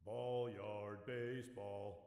Ballyard baseball.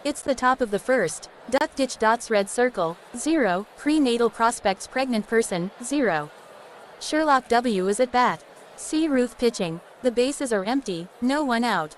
It's the top of the first. Duck ditch dots red circle, 0. Pre-natal prospects pregnant person, 0. Sherlock W is at bat. C. Ruth pitching. The bases are empty, no one out.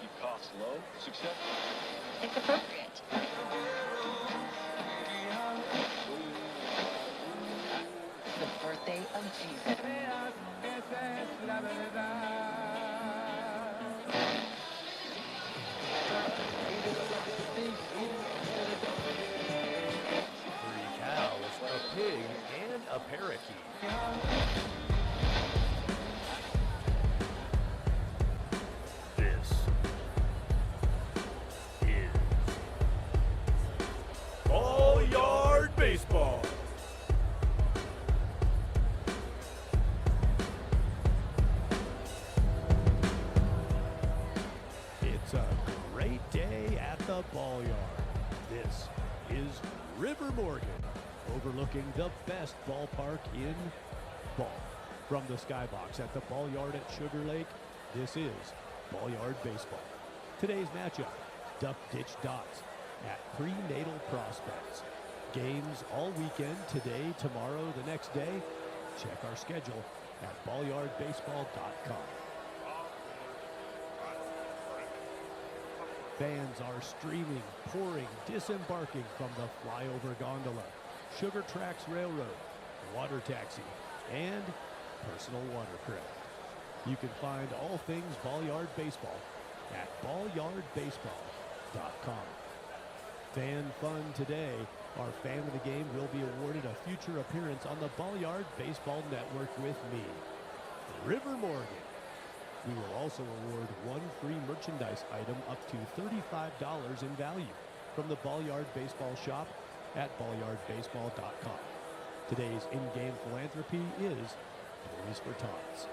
Keep costs low. Success. It's appropriate. The birthday of Jesus. 3 cows, a pig, and a parakeet. This is Ballyard Baseball. It's a great day at the Ballyard. This is River Morgan, overlooking the best ballpark in ball. From the skybox at the Ballyard at Sugar Lake, this is Ballyard Baseball. Today's matchup, Duck Ditch Dots at Pre-Natal Prospects. Games all weekend, today, tomorrow, the next day. Check our schedule at ballyardbaseball.com. Fans are streaming, pouring, disembarking from the flyover gondola, Sugar Tracks Railroad, water taxi, and personal watercraft. You can find all things Ballyard Baseball at ballyardbaseball.com. Fan fun today. Our fan of the game will be awarded a future appearance on the Ballyard Baseball Network with me, River Morgan. We will also award one free merchandise item up to $35 in value from the Ballyard Baseball shop at ballyardbaseball.com. Today's in-game philanthropy is Toys for Tots.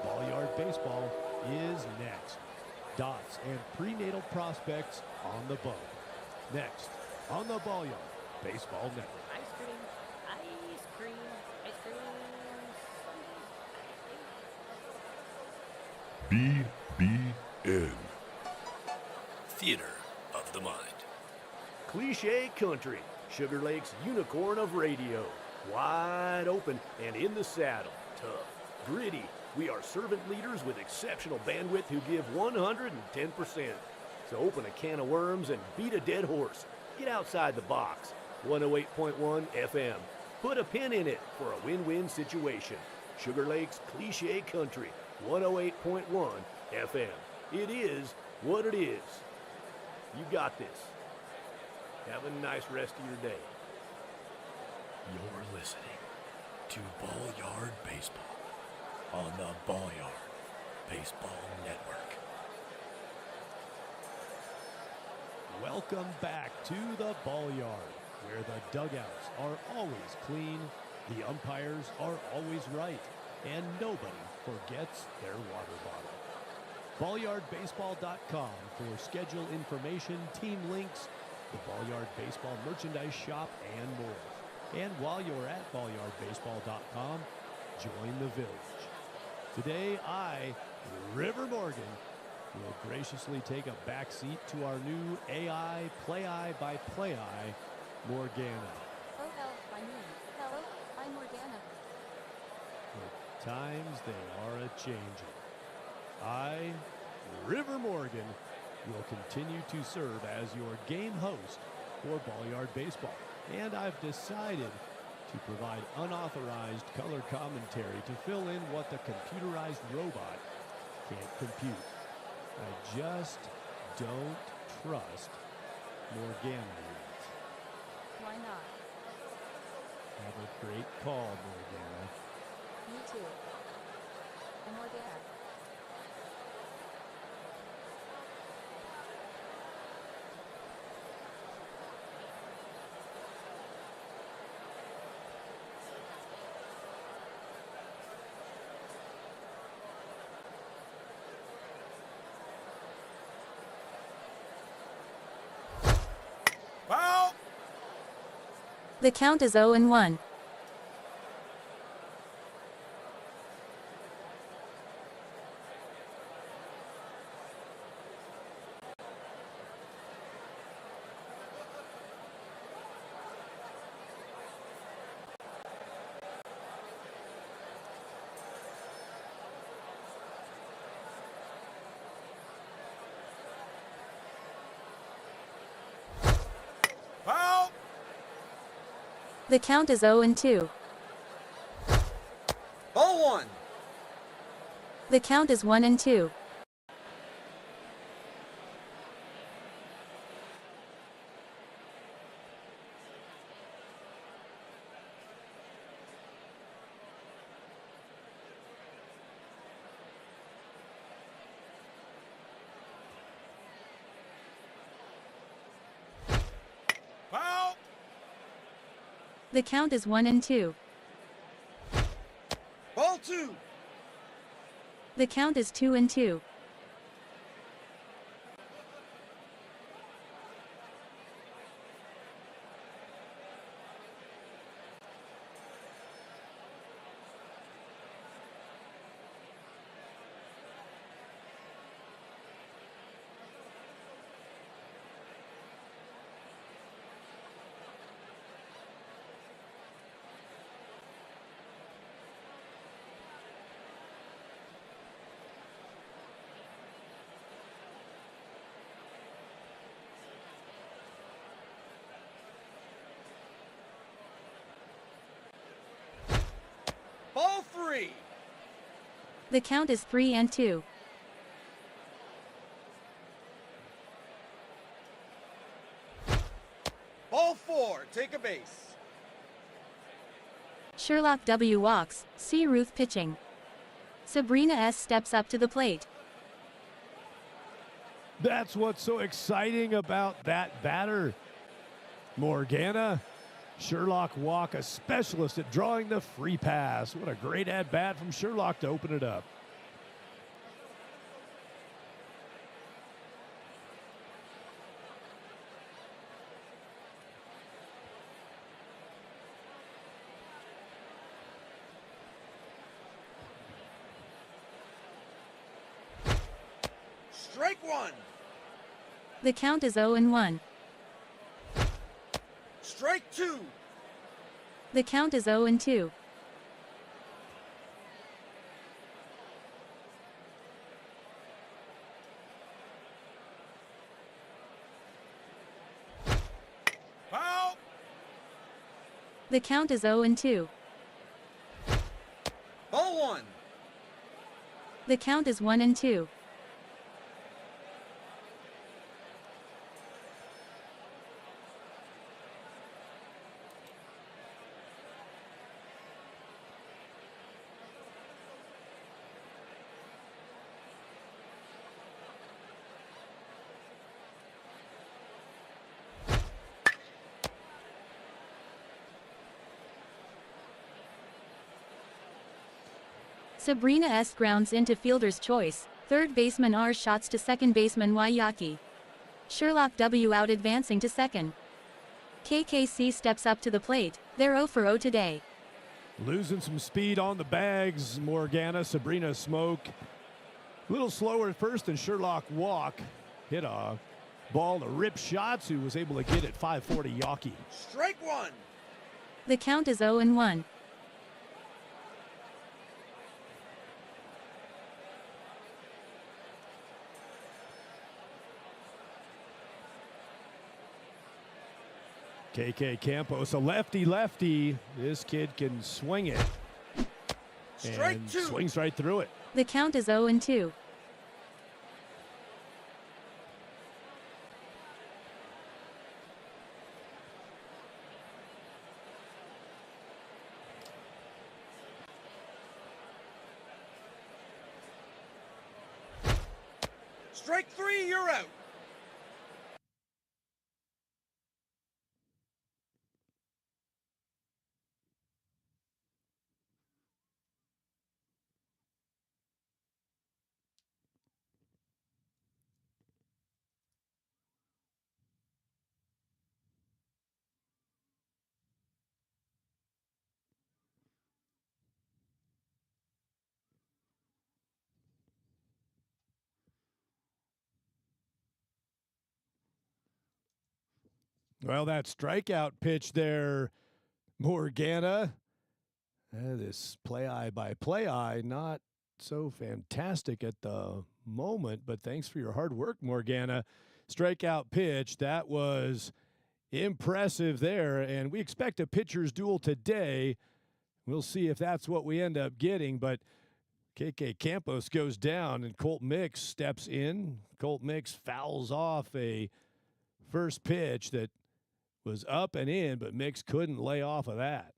Ballyard Baseball is next. Dots and Pre-Natal Prospects on the boat. Next on the Ballyard Baseball Network. Ice cream, ice cream, ice cream. BBN. Theater of the Mind. Cliche country, Sugar Lake's unicorn of radio. Wide open and in the saddle. Tough, gritty. We are servant leaders with exceptional bandwidth who give 110%. So open a can of worms and beat a dead horse. Get outside the box. 108.1 FM. Put a pin in it for a win-win situation. Sugar Lake's Cliche Country, 108.1 FM. It is what it is. You got this. Have a nice rest of your day. You're listening to Ballyard Baseball on the Ballyard Baseball Network. Welcome back to the Ballyard, where the dugouts are always clean, the umpires are always right, and nobody forgets their water bottle. BallyardBaseball.com for schedule information, team links, the Ballyard Baseball merchandise shop, and more. And while you're at BallyardBaseball.com, join the village. Today, I, River Morgan, will graciously take a back seat to our new AI play-by-play Morgana. Oh, help, I'm me. Hello, I'm Morgana. The times they are a-changing. I, River Morgan, will continue to serve as your game host for Ballyard Baseball. And I've decided to provide unauthorized color commentary to fill in what the computerized robot can't compute. I just don't trust Morgana yet. Why not? Have a great call, Morgana. You too. I'm Morgana. Foul! The count is 0-1. Foul! The count is 0-2. Ball one. The count is 1-2. Foul! The count is 1-2. Ball two. The count is 2-2. Ball three. The count is 3-2. Ball four. Take a base. Sherlock W. walks, C. Ruth pitching. Sabrina S. steps up to the plate. That's what's so exciting about that batter. Morgana, Sherlock Walk, a specialist at drawing the free pass. What a great at-bat from Sherlock to open it up. Strike one. The count is 0-1. Strike two. The count is 0-2. Foul. The count is 0-2. Ball 1. The count is 1-2. Sabrina S. grounds into fielder's choice. Third baseman R shots to second baseman Yaki. Sherlock W out advancing to second. KKC steps up to the plate. They're 0 for 0 today. Losing some speed on the bags, Morgana. Sabrina Smoke a little slower at first than Sherlock Walk. Hit a ball to Rip Shotz, who was able to get it 540 Yaki. Strike 1. The count is 0-1. KK Campos, a lefty. This kid can swing it. Strike And 2. swings right through it. The count is 0-2. Strike 3, you're out. Well, that strikeout pitch there, Morgana. This play-eye by play-eye, not so fantastic at the moment, but thanks for your hard work, Morgana. Strikeout pitch, that was impressive there, and we expect a pitcher's duel today. We'll see if that's what we end up getting, but KK Campos goes down, and Kolt Micks steps in. Kolt Micks fouls off a first pitch that was up and in, but Micks couldn't lay off of that.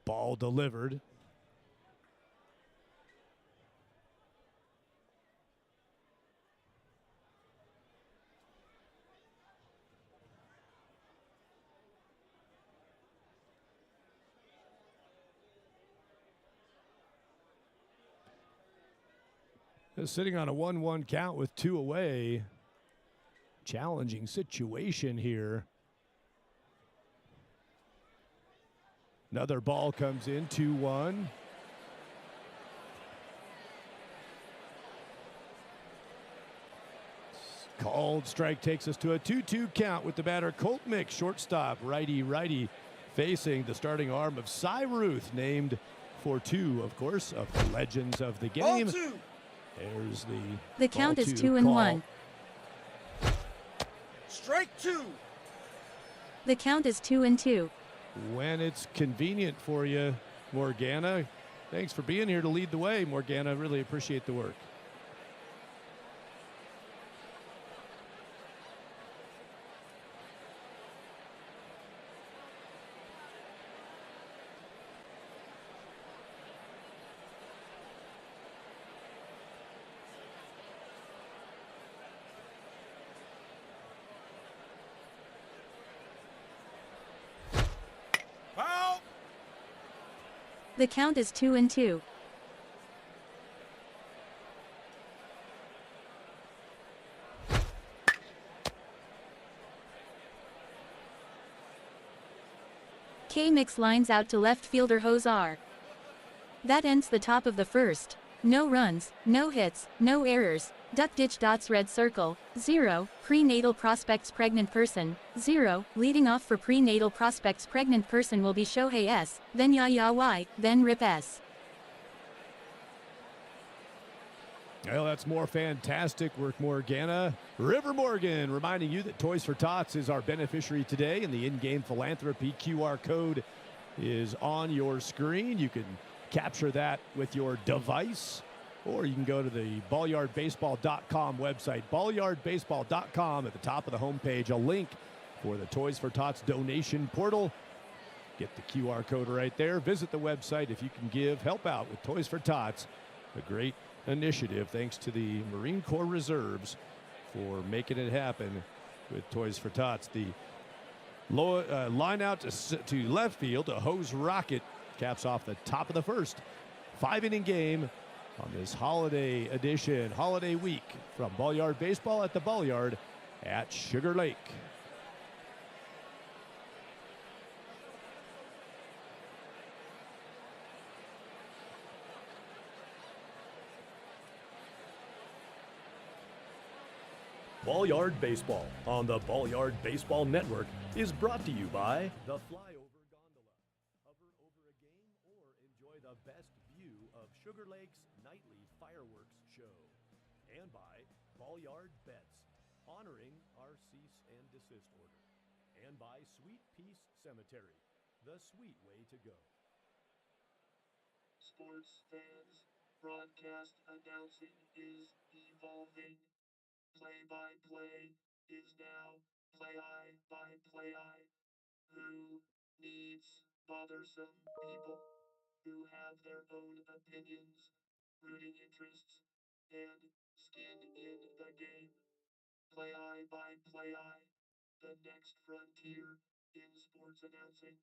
Ball delivered. Sitting on a 1-1 count with 2 away. Challenging situation here. Another ball comes in, 2-1. Called strike takes us to a 2-2 count with the batter Kolt Micks, shortstop, righty, facing the starting arm of Cy Ruth, named for 2, of course, of the legends of the Ball game. 2. There's The count is 2 2-1. Strike 2. The count is 2-2. When it's convenient for you, Morgana. Thanks for being here to lead the way, Morgana. Really appreciate the work. Foul. The count is 2-2. K Mix lines out to left fielder Hose R. That ends the top of the first. no runs, no hits, no errors. Duck ditch dots red circle, 0. Prenatal prospects pregnant person, 0. Leading off for prenatal prospects pregnant person will be Shohei S, then Yaya Y, then Rip S. Well, that's more fantastic work, Morgana. River Morgan reminding you that Toys for Tots is our beneficiary today, and the in-game philanthropy QR code is on your screen. You can capture that with your device, or you can go to the ballyardbaseball.com website, ballyardbaseball.com. At the top of the homepage, a link for the Toys for Tots donation portal. Get the QR code right there. Visit the website if you can give. Help out with Toys for Tots, a great initiative thanks to the Marine Corps Reserves for making it happen with Toys for Tots. The line out to left field, a Hose Rocket caps off the top of the first. 5-inning game on this holiday edition, holiday week, from Ballyard Baseball at the Ballyard at Sugar Lake. Ballyard Baseball on the Ballyard Baseball Network is brought to you by the Flyover Gondola. Hover over a game or enjoy the best view of Sugar Lake's nightly fireworks show. And by Ballyard Bets, honoring our cease and desist order. And by Sweet Peace Cemetery, the sweet way to go. Sports fans, broadcast announcing is evolving. Play-by-play is now play-by-play. Who needs bothersome people who have their own opinions, rooting interests, and skin in the game? Play-by-play, the next frontier in sports announcing.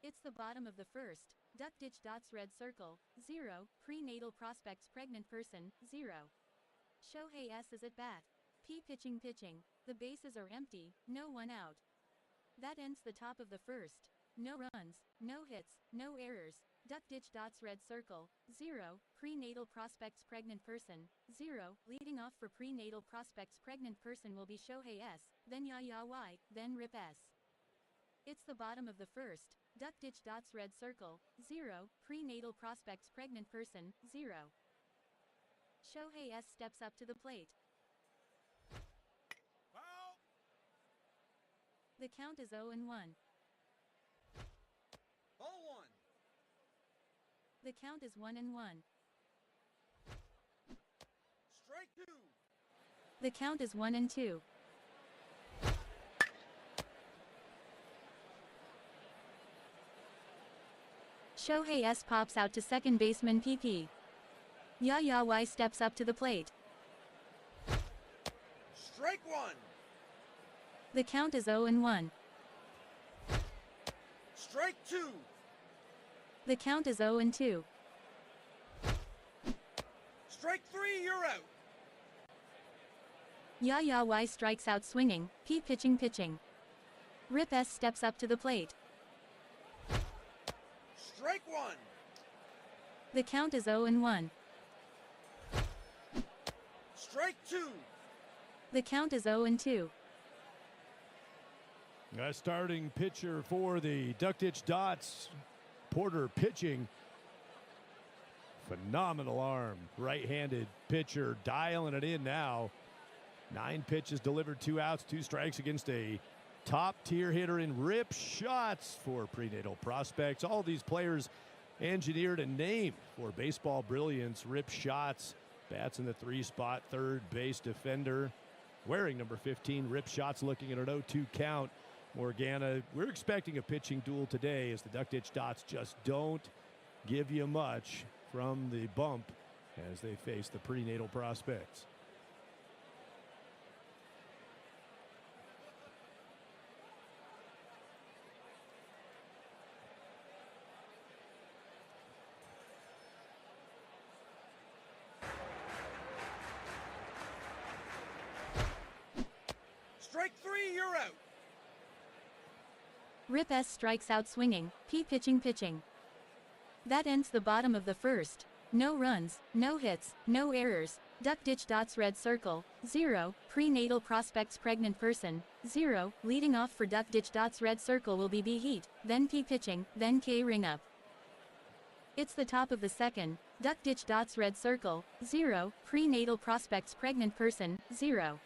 It's the bottom of the first. Duck ditch dots red circle, 0. Prenatal prospects pregnant person, 0. Shohei S is at bat. P pitching. The bases are empty, no one out. That ends the top of the first. No runs, no hits, no errors. Duck ditch dots red circle, 0. Prenatal prospects pregnant person, 0. Leading off for prenatal prospects pregnant person will be Shohei S, then Yaya Y, then Rip S. It's the bottom of the first. Duck ditch dots red circle, 0. Prenatal prospects pregnant person, 0. Shohei S steps up to the plate. Foul! The count is 0-1. Ball one. The count is 1-1. Strike two. The count is 1-2. Shohei S pops out to second baseman PP. Yaya Y steps up to the plate. Strike one. The count is 0-1. Strike two. The count is 0-2. Strike three, you're out. Yaya Y strikes out swinging, P pitching. Rip S steps up to the plate. Strike one. The count is 0-1. Strike two. The count is 0-2. Starting pitcher for the Duck Ditch Dots, Porter pitching. Phenomenal arm, right-handed pitcher, dialing it in now. 9 pitches delivered, 2 outs, 2 strikes against a top-tier hitter in Rip Shotz for Pre-Natal Prospects. All these players engineered and named for baseball brilliance. Rip Shotz bats in the 3 spot, third base defender. Wearing number 15, Rip Shotz looking at an 0-2 count. Morgana, we're expecting a pitching duel today as the Duck Ditch Dots just don't give you much from the bump as they face the Pre-Natal Prospects. Rip S strikes out swinging, P pitching. That ends the bottom of the first. No runs, no hits, no errors. Duck ditch dots red circle, 0. Pre-natal prospects pregnant person, 0. Leading off for duck ditch dots red circle will be B heat, then P pitching, then Kay Ringup. It's the top of the second. Duck ditch dots red circle, 0. Pre-natal prospects pregnant person, 0.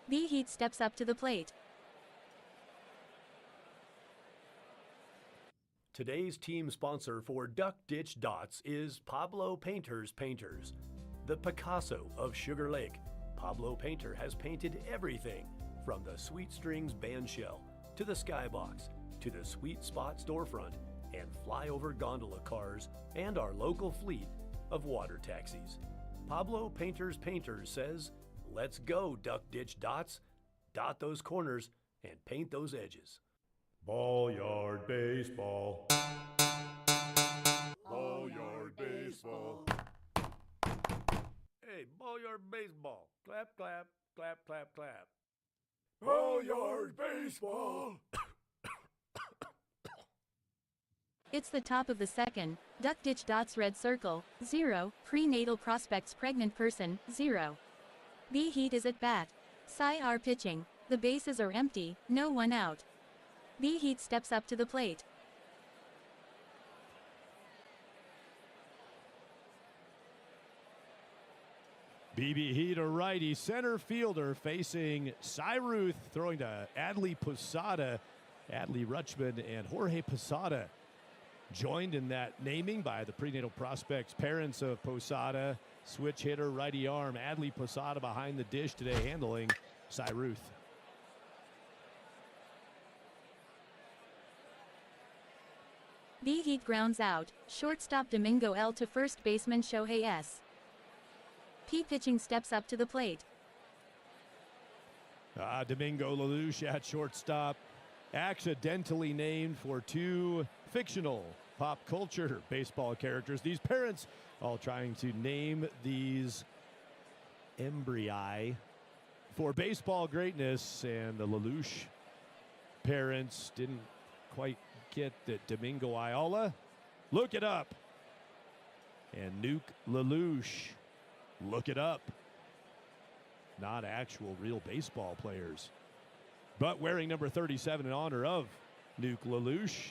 B heat steps up to the plate. Today's team sponsor for Duck Ditch Dots is Pablo Painters, the Picasso of Sugar Lake. Pablo Painter has painted everything from the Sweet Strings band shell to the skybox to the Sweet Spot storefront and flyover gondola cars and our local fleet of water taxis. Pablo Painters says, let's go Duck Ditch Dots, dot those corners and paint those edges. Ballyard baseball. Ballyard baseball. Hey, Ballyard baseball. Clap, clap, clap, clap, clap. Ballyard baseball. It's the top of the second. Duck ditch dots red circle, 0. Pre-natal prospects pregnant person, 0. B heat is at bat. Cy R pitching. The bases are empty, no one out. B heat steps up to the plate. BB Heat, a righty center fielder facing Cy Ruth, throwing to Adley Posada. Adley Rutschman and Jorge Posada joined in that naming by the Pre-Natal Prospects parents of Posada. Switch hitter, righty arm. Adley Posada behind the dish today, handling Cy Ruth. B heat grounds out. Shortstop Domingo L to first baseman Shohei S. P pitching steps up to the plate. Domingo Lelouch at shortstop, accidentally named for two fictional pop culture baseball characters. These parents all trying to name these embryi for baseball greatness, and the Lelouch parents didn't quite get that Domingo Ayala, look it up, and Nuke Lelouch, look it up. Not actual real baseball players, but wearing number 37 in honor of Nuke Lelouch.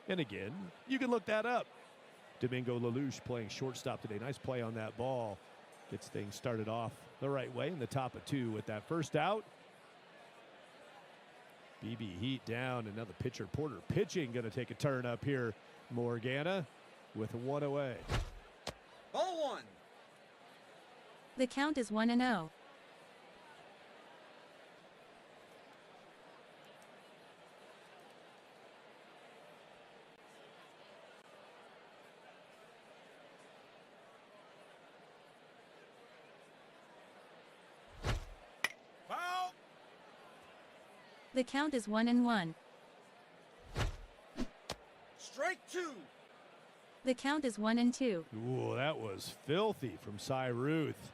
And again, you can look that up. Domingo Lelouch playing shortstop today. Nice play on that ball. Gets things started off the right way in the top of 2 with that first out. BB Heat down, another pitcher. Porter pitching, going to take a turn up here. Morgana with 1 away. Ball 1. The count is 1-0. Foul. The count is 1-1. Strike 2. The count is 1-2. Ooh, that was filthy from Cy Ruth.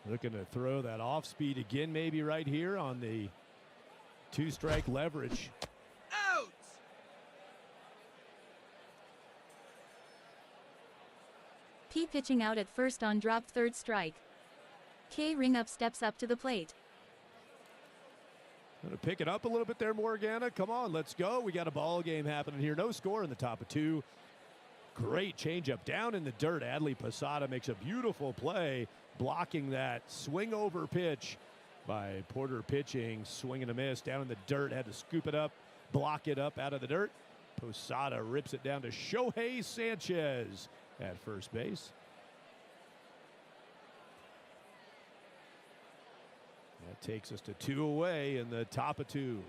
Looking to throw that off speed again, maybe right here on the 2-strike leverage. Out. P pitching out at first on drop, third strike. Kay Ringup steps up to the plate. Gonna pick it up a little bit there, Morgana. Come on, let's go. We got a ball game happening here. No score in the top of 2. Great changeup down in the dirt. Adley Posada makes a beautiful play, blocking that swing over pitch by Porter pitching. Swing and a miss down in the dirt. Had to scoop it up, block it up out of the dirt. Posada rips it down to Shohei Sanchez at first base. That takes us to 2 away in the top of 2.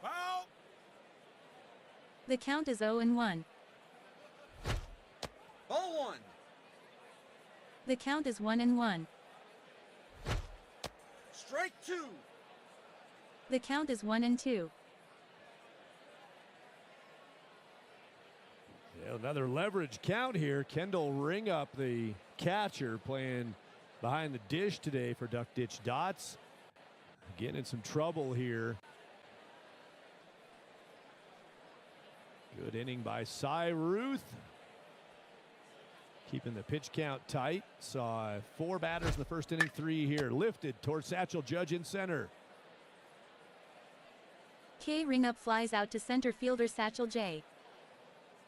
Foul. The count is 0-1. Ball 1. The count is 1-1. Strike 2. The count is 1-2. Yeah, another leverage count here. Kendall Ringup, the catcher, playing behind the dish today for Duck Ditch Dots. Getting in some trouble here. Good inning by Cy Ruth. Keeping the pitch count tight. Saw 4 batters in the first inning, 3 here. Lifted towards Satchel, Judge in center. Kay Ringup flies out to center fielder Satchel J.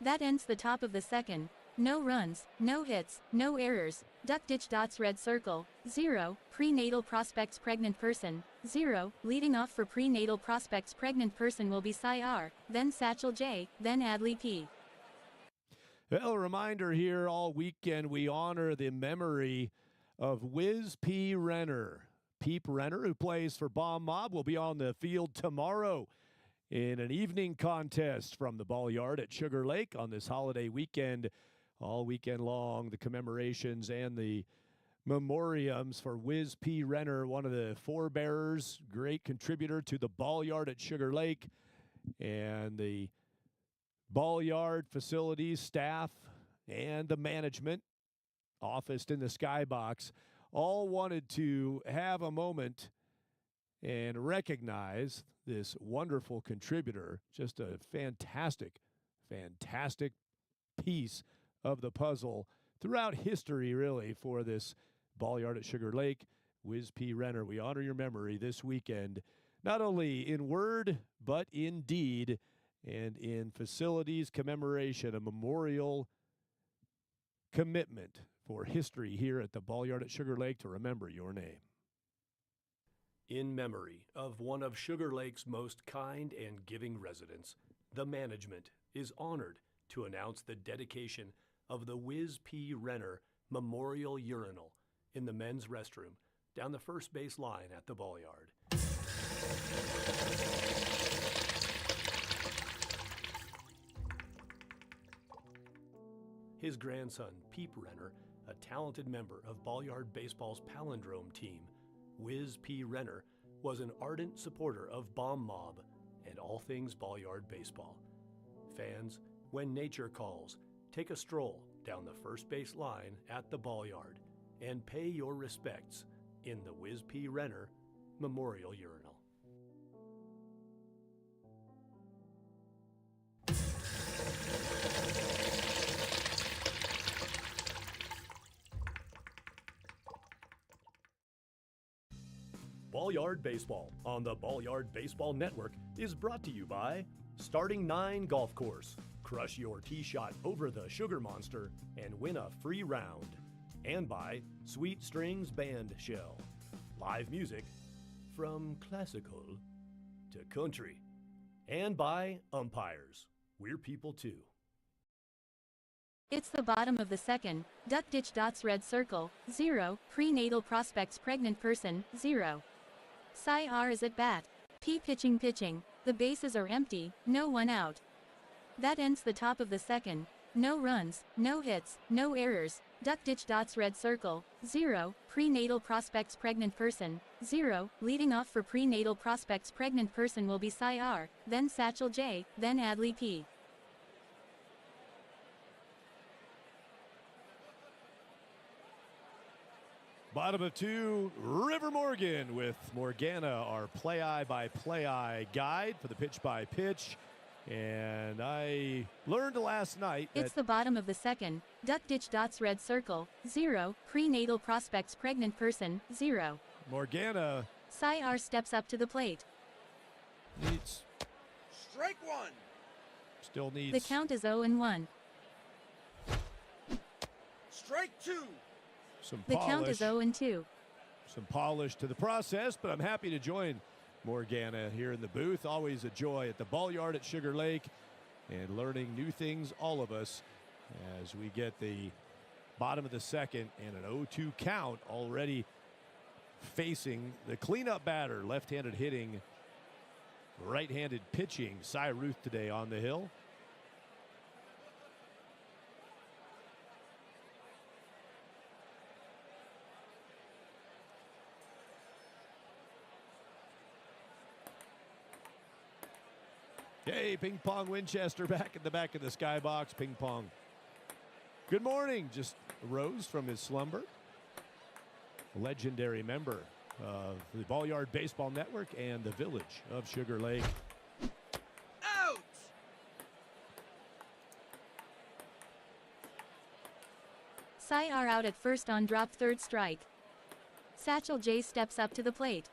That ends the top of the second. No runs, no hits, no errors. Duck Ditch Dots red circle, 0. Pre-Natal Prospects pregnant person, 0. Leading off for Pre-Natal Prospects pregnant person will be Cy R, then Satchel J, then Adley P. Well, a reminder here, all weekend we honor the memory of Whiz P. Renner. Peep Renner, who plays for BombMob, will be on the field tomorrow in an evening contest from the Ballyard at Sugar Lake on this holiday weekend. All weekend long, the commemorations and the memoriams for Whiz P. Renner, one of the forebearers, great contributor to the Ballyard at Sugar Lake, and the Ballyard facilities, staff, and the management office in the skybox all wanted to have a moment and recognize this wonderful contributor. Just a fantastic, fantastic piece of the puzzle throughout history, really, for this Ballyard at Sugar Lake. Whiz P. Renner, we honor your memory this weekend, not only in word, but in deed, and in facilities commemoration, a memorial commitment for history here at the Ballyard at Sugar Lake to remember your name. In memory of one of Sugar Lake's most kind and giving residents, the management is honored to announce the dedication of the Whiz P. Renner Memorial Urinal in the men's restroom down the first base line at the Ballyard. His grandson, Peep Renner, a talented member of Ballyard Baseball's palindrome team, Whiz P. Renner, was an ardent supporter of BombMob and all things Ballyard baseball. Fans, when nature calls, take a stroll down the first base line at the Ballyard and pay your respects in the Whiz P. Renner Memorial Urinal. Ballyard Baseball on the Ballyard Baseball Network is brought to you by Starting 9 Golf Course. Crush your tee shot over the Sugar Monster and win a free round. And by Sweet Strings Band Shell. Live music from classical to country. And by Umpires. We're people too. It's the bottom of the second. Duck Ditch Dots red circle, 0. Pre-Natal Prospects pregnant person, 0. Cy R is at bat. P pitching. The bases are empty, no one out. That ends the top of the second. No runs, no hits, no errors. Duck Ditch Dots red circle, 0. Pre-Natal Prospects pregnant person, 0. Leading off for Pre-Natal Prospects pregnant person will be Cy R, then Satchel J, then Adley P. Bottom of 2, River Morgan with Morgana, our play-by-play guide for the pitch-by-pitch. And I learned last night that it's the bottom of the second. Duck Ditch Dots red circle, 0. Pre-Natal Prospects pregnant person, 0. Morgana Cy R steps up to the plate. needs, Strike one. still needs. The count is 0-1. Strike two. Some The polish. count is 0-2. Some polish to the process, but I'm happy to join Morgana here in the booth. Always a joy at the Ballyard at Sugar Lake and learning new things, all of us, as we get the bottom of the second and an 0-2 count already facing the cleanup batter, left-handed hitting, right-handed pitching, Cy Ruth today on the hill. Hey, Ping Pong Winchester back in the back of the skybox. Ping Pong. Good morning. Just arose from his slumber. legendary member of the Ballyard Baseball Network and the village of Sugar Lake. Out! Cy are out at first on drop, third strike. Satchel J steps up to the plate.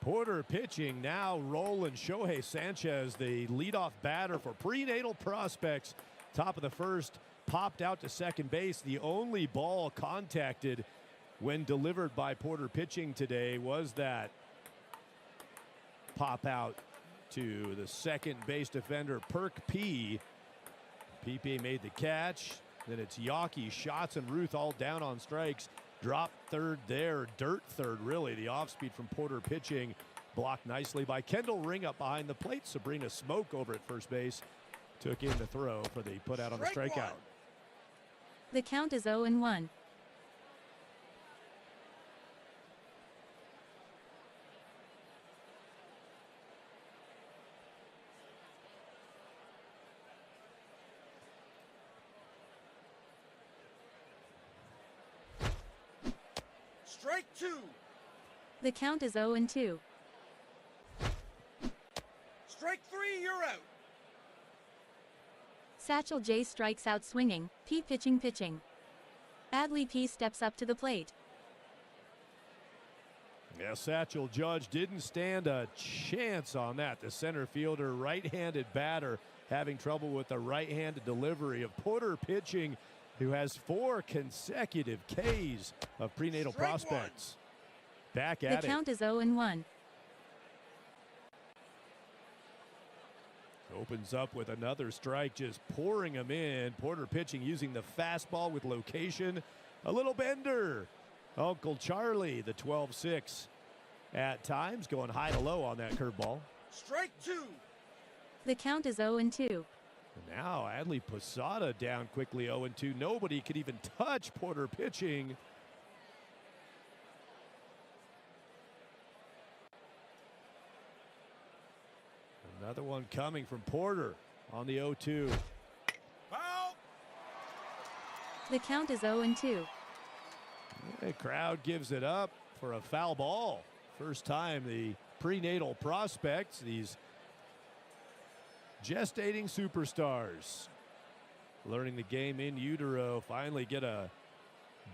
Porter pitching now, rolling Shohei Sanchez, the leadoff batter for Pre-Natal Prospects. Top of the first, popped out to second base. The only ball contacted when delivered by Porter pitching today was that pop out to the second base defender, Perk P. PP made the catch. Then it's Yawkey, Shotz, and Ruth all down on strikes. Drop third there, dirt third really. The off-speed from Porter pitching, blocked nicely by Kendall Ringup behind the plate. Sabrina Smoke over at first base took in the throw for the put out on the strikeout. The count is 0-1. Strike two. The count is 0-2. Strike three, you're out. Satchel J strikes out swinging. P pitching. Adley P steps up to the plate. Yeah, Satchel Judge didn't stand a chance on that. The center fielder, right-handed batter, having trouble with the right-handed delivery of Porter pitching, who has 4 consecutive Ks of Pre-Natal Prospects. Back at it. The count is 0-1. Opens up with another strike, just pouring him in. Porter pitching using the fastball with location. A little bender. Uncle Charlie, the 12-6 at times, going high to low on that curveball. Strike two. The count is 0-2. And now Adley Posada down quickly 0-2. Nobody could even touch Porter pitching. Another one coming from Porter on the 0-2. Foul. The count is 0-2. The crowd gives it up for a foul ball. First time the Pre-Natal Prospects, these gestating superstars, learning the game in utero, finally get a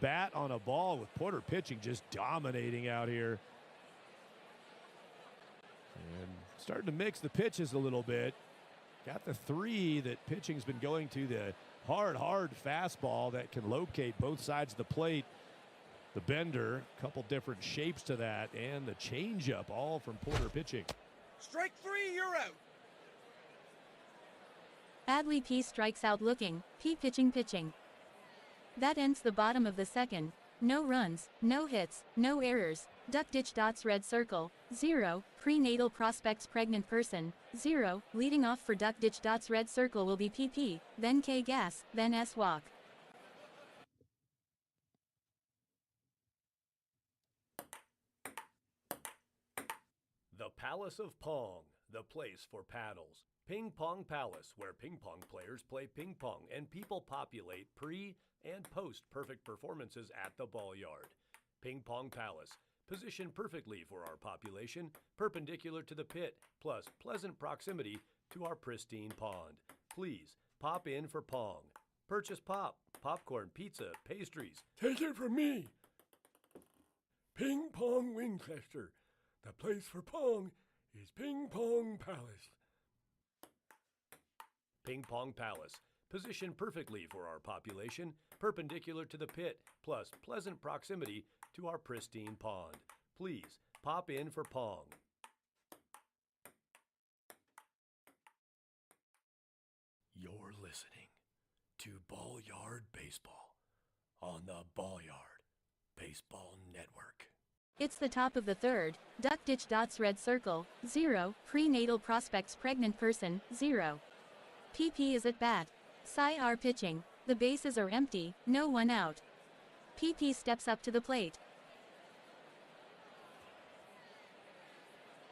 bat on a ball with Porter pitching, just dominating out here. And starting to mix the pitches a little bit. Got the 3 that pitching's been going to, the hard fastball that can locate both sides of the plate. The bender, a couple different shapes to that, and the changeup, all from Porter pitching. Strike three, you're out. Adley P strikes out looking. P pitching. That ends the bottom of the second. No runs, no hits, no errors. Duck ditch dots red circle, 0. Pre-natal prospects pregnant person, 0. Leading off for duck ditch dots red circle will be PP, then Kay Gass, then S walk. The Palace of Pong, the place for paddles. Ping Pong Palace, where ping pong players play ping pong and people populate pre- and post-perfect performances at the Ballyard. Ping Pong Palace, positioned perfectly for our population, perpendicular to the pit, plus pleasant proximity to our pristine pond. Please, pop in for Pong. Purchase pop, popcorn, pizza, pastries. Take it from me. Ping Pong Winchester. The place for Pong is Ping Pong Palace. Ping Pong Palace, positioned perfectly for our population, perpendicular to the pit, plus pleasant proximity to our pristine pond. Please, pop in for Pong. You're listening to Ballyard Baseball on the Ballyard Baseball Network. It's the top of the third. Duck ditch dots red circle, 0. Pre-natal prospects pregnant person, 0. PP is at bat. Cy are pitching. The bases are empty, no one out. PP steps up to the plate.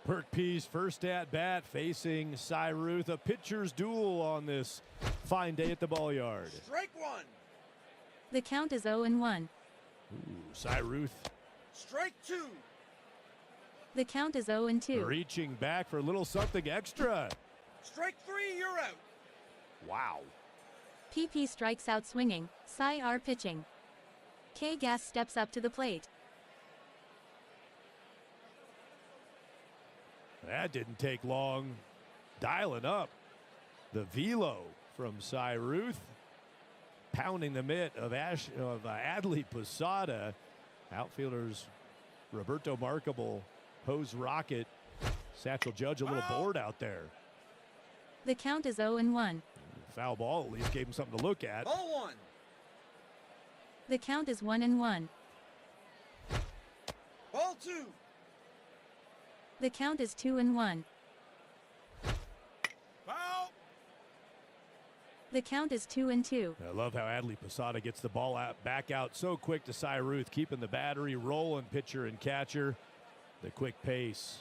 Perk P's first at bat facing Cy Ruth, a pitcher's duel on this fine day at the Ballyard. Strike one. The count is 0-1. Cy Ruth Strike two. The count is 0-2. reaching back for a little something extra. Strike three, you're out. Wow. PP strikes out swinging. Cy R pitching. Kay Gass steps up to the plate. That didn't take long. Dialing up the velo from Cy Ruth. Pounding the mitt of Adley Posada. Outfielders Roberto Markable, Hose Rocket. Satchel Judge a little bored out there. The count is 0-1. Foul ball at least gave him something to look at. Ball one. The count is 1-1. Ball two. The count is 2-1. Foul. The count is 2-2. I love how Adley Posada gets the ball back out so quick to Cy Ruth, keeping the battery rolling, pitcher and catcher. The quick pace.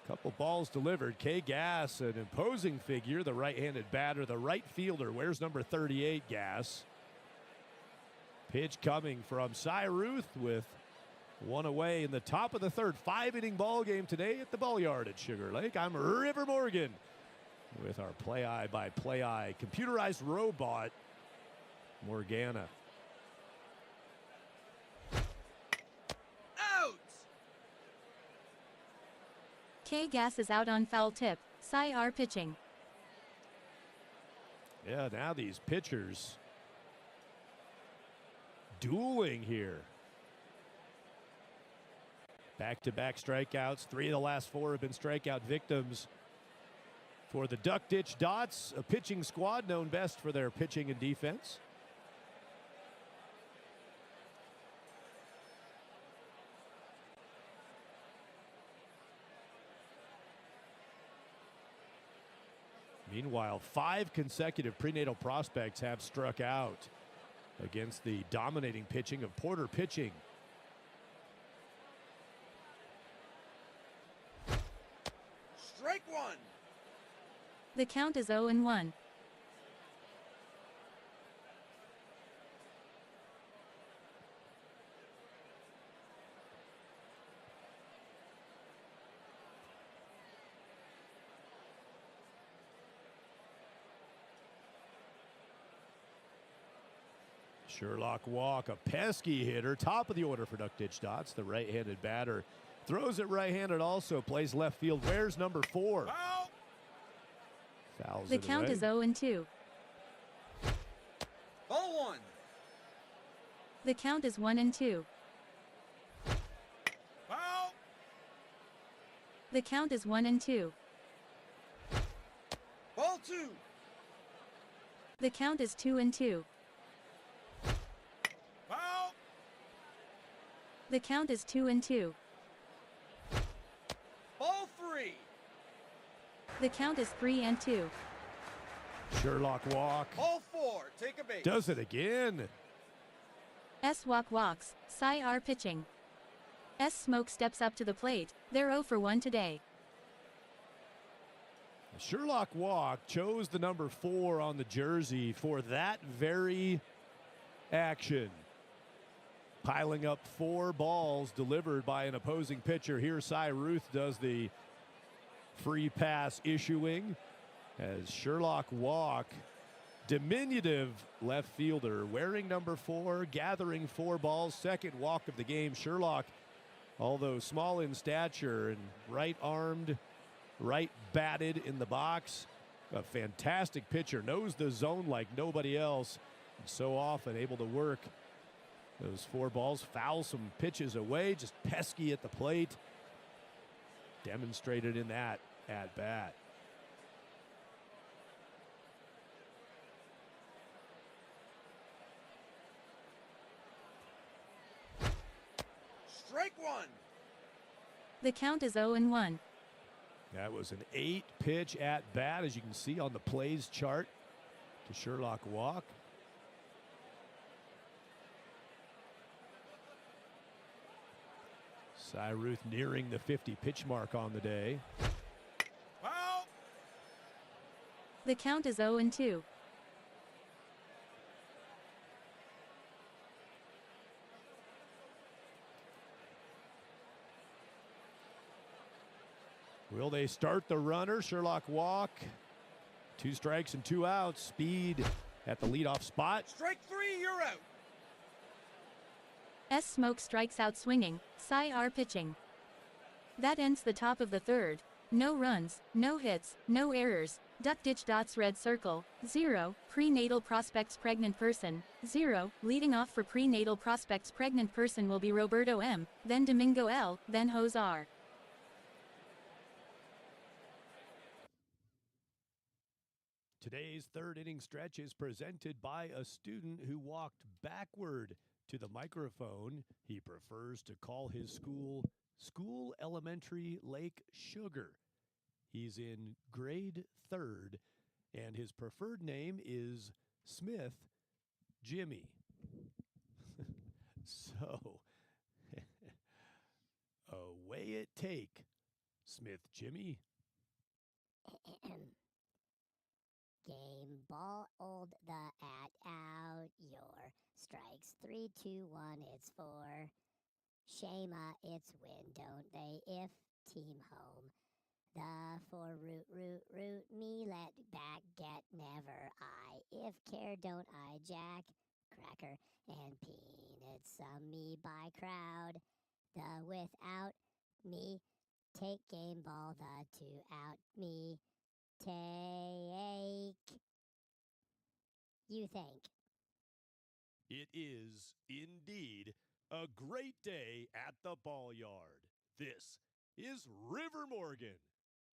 Couple balls delivered. Kay Gass, an imposing figure, the right-handed batter, the right fielder. Where's number 38, Gass? Pitch coming from Cy Ruth with one away in the top of the third. 5-inning ball game today at the Ballyard at Sugar Lake. I'm River Morgan with our play-eye-by-play-eye computerized robot, Morgana. Out. Kay Gass is out on foul tip. Cy R pitching. Yeah, now these pitchers dueling here. Back-to-back strikeouts. 3 of the last 4 have been strikeout victims for the Duck Ditch Dots, a pitching squad known best for their pitching and defense. Meanwhile, 5 consecutive prenatal prospects have struck out against the dominating pitching of Porter pitching. Strike one. The count is 0-1. Sherlock Walk, a pesky hitter, top of the order for Duck Ditch Dots, the right-handed batter. Throws it right-handed also, plays left field. Where's number 4? Foul. Fouls The it count away. is 0-2. Ball one. The count is 1-2. Foul. The count is 1-2. Ball two. The count is 2-2. Foul. The count is 2-2. Ball three. The count is 3-2. Sherlock Walk Ball four. Take a base. does it again. S walks. Cy R pitching. S Smoke steps up to the plate. They're 0-1 today. Sherlock Walk chose the number 4 on the jersey for that very action. Piling up 4 balls delivered by an opposing pitcher. Here Cy Ruth does the free pass issuing as Sherlock Walk, diminutive left fielder, wearing number 4, gathering 4 balls, second walk of the game. Sherlock, although small in stature and right-armed, right-batted in the box, a fantastic pitcher, knows the zone like nobody else, and so often able to work those 4 balls, foul some pitches away, just pesky at the plate. Demonstrated in that at-bat. Strike one. The count is 0-1. That was an 8-pitch at-bat, as you can see on the plays chart, to Sherlock Walk. Cy Ruth nearing the 50-pitch mark on the day. Foul. The count is 0-2. Will they start the runner? Sherlock walk. 2 strikes and 2 outs. Speed at the leadoff spot. Strike 3, you're out. S. Smoke strikes out swinging. Cy R pitching. That ends the top of the third. No runs, no hits, no errors. Duck ditch dots red circle, 0. Prenatal prospects pregnant person, 0. Leading off for prenatal prospects pregnant person will be Roberto M., then Domingo L., then Hose R. Today's third inning stretch is presented by a student who walked backward to the microphone. He prefers to call his school elementary Lake Sugar. He's in grade 3rd, and his preferred name is Smith Jimmy. So, away it take, Smith Jimmy. Game ball, old the at out, your strikes 3, 2, 1, it's 4. Shama, it's win, don't they? If team home. The for root me, let back get never I. If care don't I jack, cracker and peanuts, some me by crowd. The without me, take game ball, the 2 out me. Take. You think? It is indeed a great day at the Ballyard. This is River Morgan.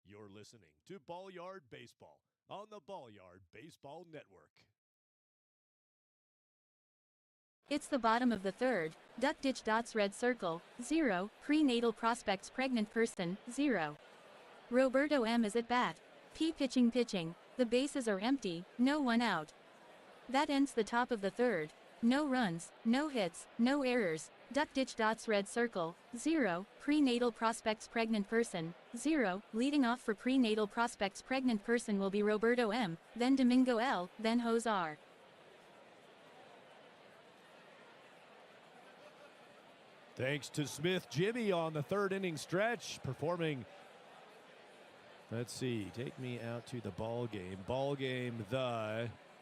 You're listening to Ballyard Baseball on the Ballyard Baseball Network. It's the bottom of the third. Duck ditch dots red circle, 0. Prenatal prospects pregnant person, 0. Roberto M. is at bat. P pitching. The bases are empty, no one out. That ends the top of the third. No runs, no hits, no errors. Duck ditch dots red circle, 0. Prenatal prospects pregnant person, 0. Leading off for prenatal prospects pregnant person will be Roberto M., then Domingo L., then Hose R. Thanks to Smith Jimmy on the third inning stretch, performing. Let's see, take me out to the ball game.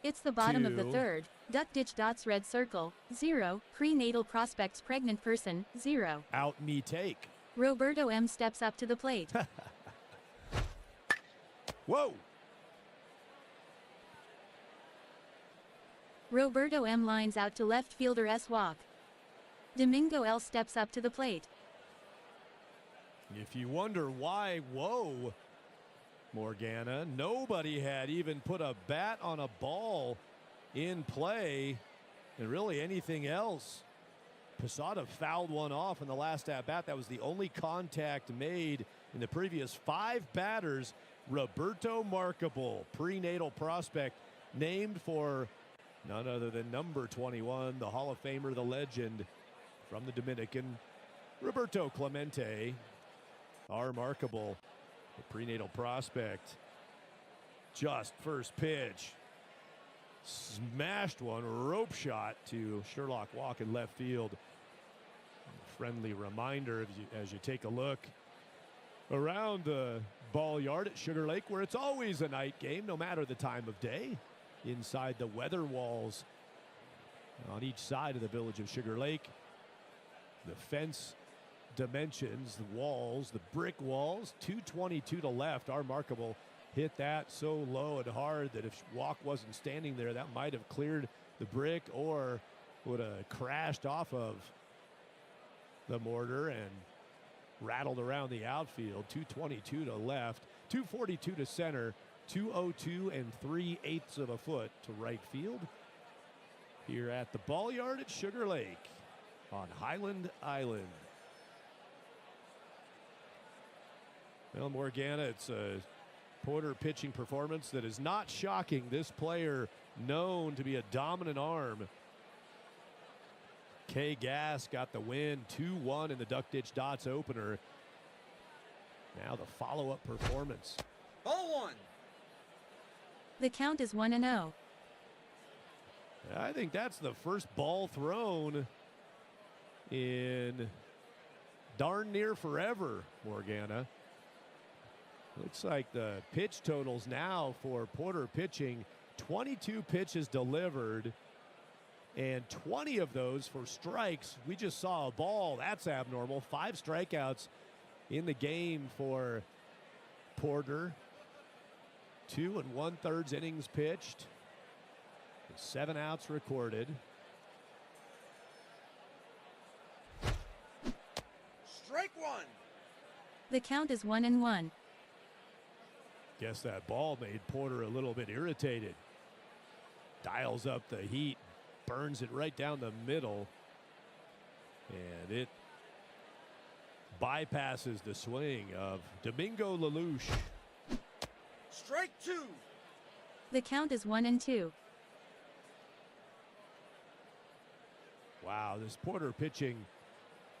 It's the bottom of the third. Duck ditch dots red circle, 0. Prenatal prospects pregnant person, 0. Out me take. Roberto M. steps up to the plate. Whoa! Roberto M. lines out to left fielder S. walk. Domingo L. steps up to the plate. If you wonder why, whoa, Morgana, nobody had even put a bat on a ball in play, and really anything else. Posada fouled one off in the last at-bat. That was the only contact made in the previous 5 batters. Roberto Markable, prenatal prospect, named for none other than number 21, the Hall of Famer, the legend from the Dominican, Roberto Clemente. Our Markable, the prenatal prospect. Just first pitch. Smashed one, rope shot to Sherlock Walk in left field. Friendly reminder as you take a look around the Ballyard at Sugar Lake, where it's always a night game, no matter the time of day. Inside the weather walls on each side of the village of Sugar Lake. The fence dimensions, the walls, the brick walls, 222 to left. Our Markable hit that so low and hard that if Walk wasn't standing there, that might have cleared the brick or would have crashed off of the mortar and rattled around the outfield. 222 to left, 242 to center, 202 3/8 of a foot to right field. Here at the Ballyard at Sugar Lake on Highland Island. Well, Morgana, it's a Porter pitching performance that is not shocking. This player known to be a dominant arm. Kay Gass got the win, 2-1 in the Duck Ditch Dots opener. Now the follow-up performance. Ball 1. The count is 1-0. I think that's the first ball thrown in darn near forever, Morgana. Looks like the pitch totals now for Porter pitching, 22 pitches delivered and 20 of those for strikes. We just saw a ball. That's abnormal. 5 strikeouts in the game for Porter. 2 1/3 innings pitched. 7 outs recorded. Strike one. The count is 1-1. Guess that ball made Porter a little bit irritated. Dials up the heat, burns it right down the middle, and it bypasses the swing of Domingo Lelouch. Strike two. The count is 1-2. Wow, this Porter pitching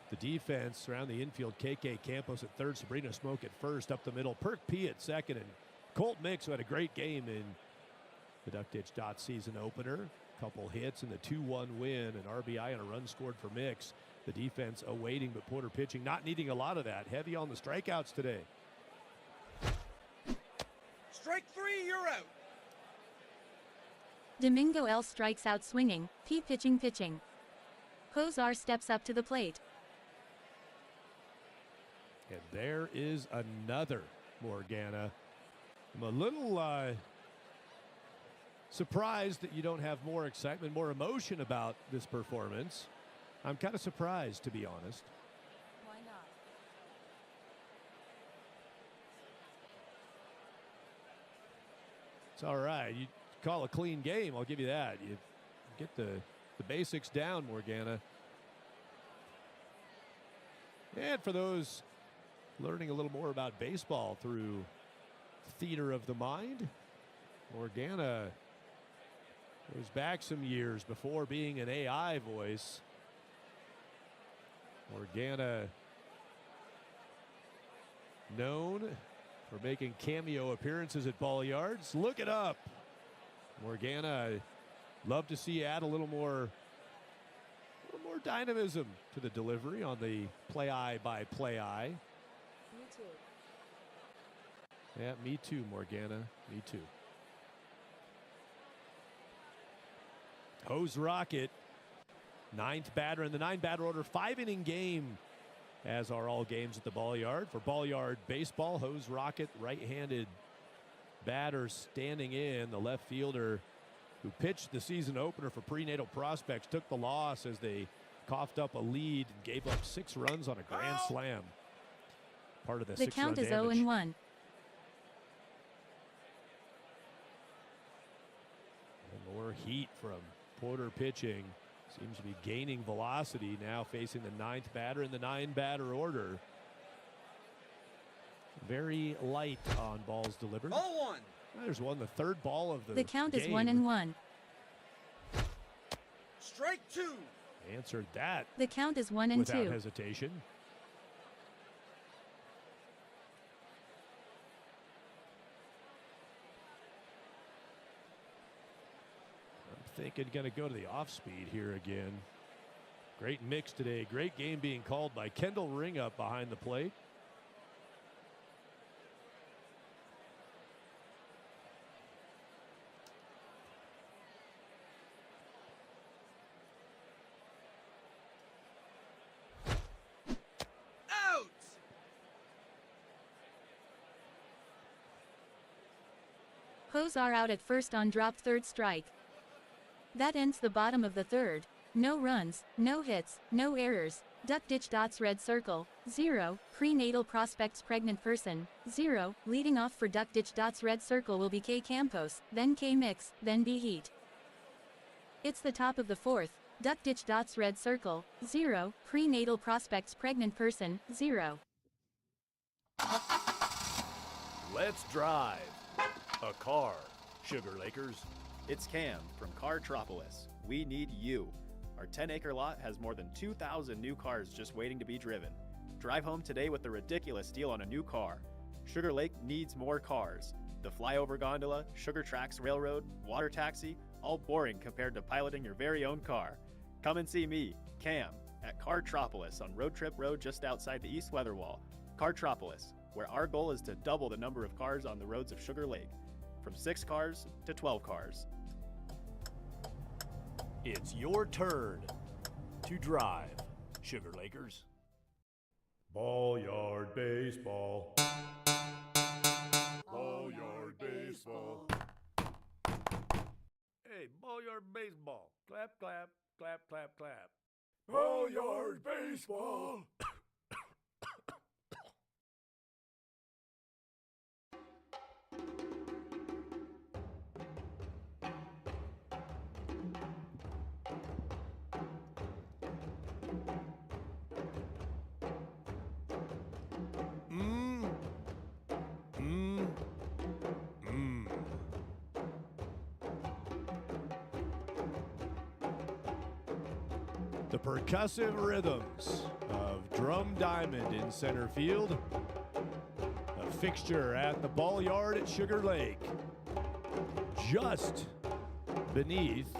the defense around the infield. KK Campos at third, Sabrina Smoke at first, up the middle, Perk P at second, and Kolt Micks, who had a great game in the Duck Ditch Dot season opener. Couple hits in the 2-1 win, an RBI and a run scored for Micks. The defense awaiting, but Porter pitching, not needing a lot of that. Heavy on the strikeouts today. Strike three, you're out. Domingo L strikes out swinging, P pitching. Hose R steps up to the plate. And there is another Morgana. I'm a little surprised that you don't have more excitement, more emotion about this performance. I'm kind of surprised, to be honest. Why not? It's all right. You call a clean game, I'll give you that. You get the basics down, Morgana. And for those learning a little more about baseball through theater of the mind, Morgana goes back some years before being an AI voice. Morgana known for making cameo appearances at Ballyards. Look it up. Morgana, I'd love to see you add a little more dynamism to the delivery on the play-eye by play-eye. Me too. Yeah, me too, Morgana. Me too. Hose Rocket, 9th batter in the 9-batter order, 5-inning game, as are all games at the Ballyard. For Ballyard baseball, Hose Rocket, right-handed batter standing in. The left fielder who pitched the season opener for Pre-Natal Prospects took the loss as they coughed up a lead and gave up 6 runs on a grand slam. Part of the 6-run count is damage. 0-1. And more heat from Porter pitching. Seems to be gaining velocity now, facing the 9th batter in the 9-batter order. Very light on balls delivered. Ball one. There's one, the 3rd ball of the The count is game. 1-1. Strike two. Answered that The count is without 1-2. hesitation. I'm thinking going to go to the off speed here again. Great mix today. Great game being called by Kendall Ringup behind the plate. Out. Hose R out at first on dropped 3rd strike. That ends the bottom of the 3rd. No runs, no hits, no errors. Duck Ditch Dots Red Circle, 0. Pre-Natal Prospects Pregnant Person, 0. Leading off for Duck Ditch Dots Red Circle will be Kay Campos, then Kay Micks, then B Heat. It's the top of the 4th. Duck Ditch Dots Red Circle, 0. Pre-Natal Prospects Pregnant Person, 0. Let's drive a car, Sugar Lakers. It's Cam from Cartropolis. We need you. Our 10-acre lot has more than 2,000 new cars just waiting to be driven. Drive home today with a ridiculous deal on a new car. Sugar Lake needs more cars. The flyover gondola, Sugar Tracks Railroad, water taxi, all boring compared to piloting your very own car. Come and see me, Cam, at Cartropolis on Road Trip Road just outside the East Weather Wall. Cartropolis. where our goal is to double the number of cars on the roads of Sugar Lake, from 6 cars to 12 cars. It's your turn to drive, Sugar Lakers. Ballyard baseball. Ballyard baseball. Hey, Ballyard baseball. Clap, clap, clap, clap, clap. Ballyard baseball. The percussive rhythms of Drum Diamond in center field. A fixture at the Ballyard at Sugar Lake. Just beneath.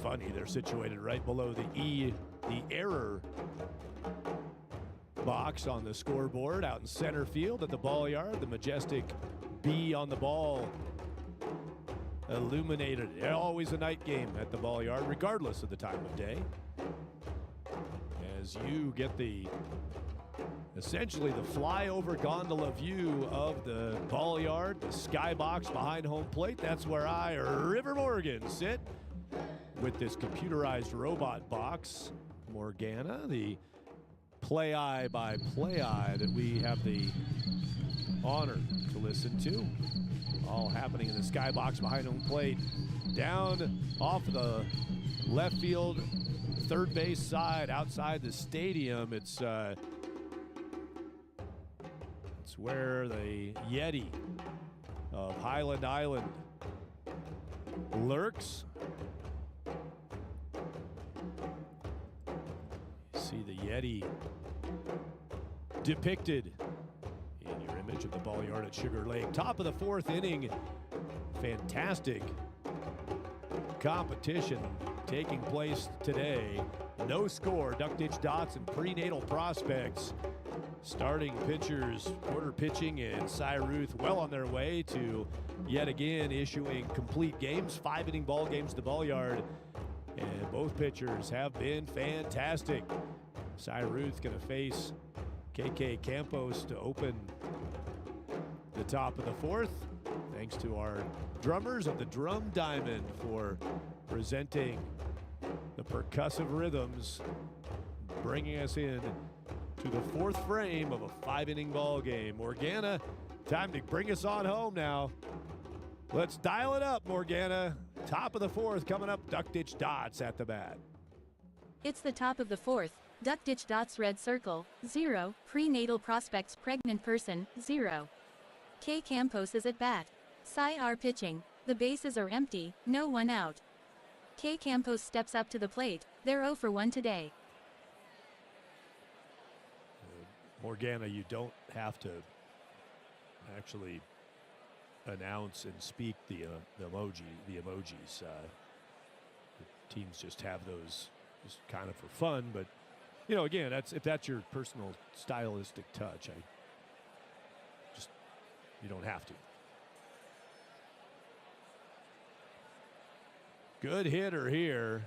Funny, they're situated right below the error box on the scoreboard out in center field at the Ballyard. The majestic B on the ball illuminated. Always a night game at the Ballyard, regardless of the time of day. As you get essentially the flyover gondola view of the Ballyard, the skybox behind home plate. That's where I, River Morgan, sit with this computerized robot box. Morgana, the play-eye by play-eye that we have the honor to listen to. All happening in the skybox behind home plate. Down off the left field, third base side, outside the stadium. It's where the Yeti of Highland Island lurks. You see the Yeti depicted in your image of the Ballyard at Sugar Lake. Top of the 4th inning. Fantastic competition taking place today. No score. Duck Ditch Dots and Pre-Natal Prospects. Starting pitchers, Porter pitching, and Cy Ruth well on their way to yet again issuing complete games, 5-inning ball games at the Ballyard. And both pitchers have been fantastic. Cy Ruth going to face KK Campos to open the top of the 4th. Thanks to our drummers of the Drum Diamond for presenting the percussive rhythms, bringing us in to the 4th frame of a 5-inning ball game. Morgana, time to bring us on home now. Let's dial it up, Morgana. Top of the 4th coming up. Duck Ditch Dots at the bat. It's the top of the 4th. Duck Ditch Dots red circle, 0. Pre-Natal Prospects pregnant person, 0. Kay Campos is at bat. Cy R pitching. The bases are empty, no one out. Kay Campos steps up to the plate. They're 0 for 1 today. Morgana, you don't have to actually announce and speak the emojis. The teams just have those just kind of for fun, but you know, again, if that's your personal stylistic touch, you don't have to. Good hitter here.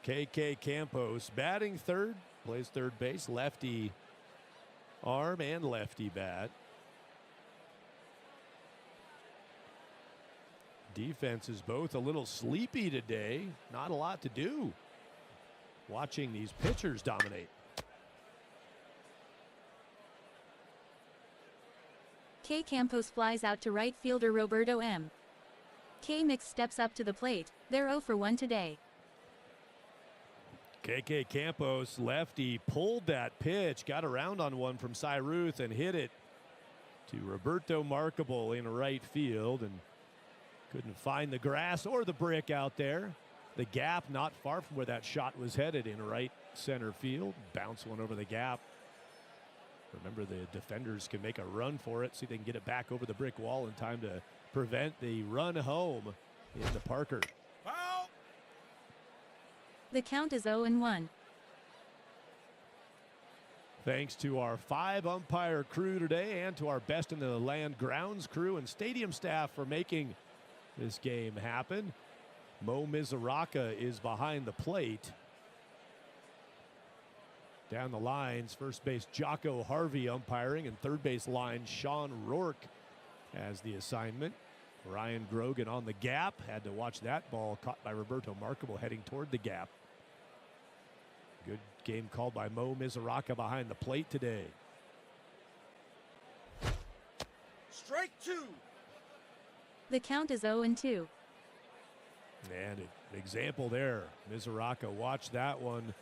KK Campos batting third, plays third base, lefty arm and lefty bat. Defense is both a little sleepy today. Not a lot to do. Watching these pitchers dominate. Kay Campos flies out to right fielder Roberto M. K Mix steps up to the plate. They're 0 for 1 today. KK Campos, lefty, pulled that pitch, got around on one from Cy Ruth and hit it to Roberto Markable in right field, and couldn't find the grass or the brick out there. The gap not far from where that shot was headed in right center field. Bounce one over the gap. Remember, the defenders can make a run for it, see if they can get it back over the brick wall in time to prevent the run home into Parker. Foul! The count is 0-1. Thanks to our 5 umpire crew today and to our best in the land grounds crew and stadium staff for making this game happen. Mo Mizuraka is behind the plate. Down the lines, first base Jocko Harvey umpiring, and third base line Sean Rourke has the assignment. Ryan Grogan on the gap. Had to watch that ball caught by Roberto Markable heading toward the gap. Good game called by Mo Mizuraka behind the plate today. Strike 2. The count is 0-2. And an example there. Mizuraka watched that one.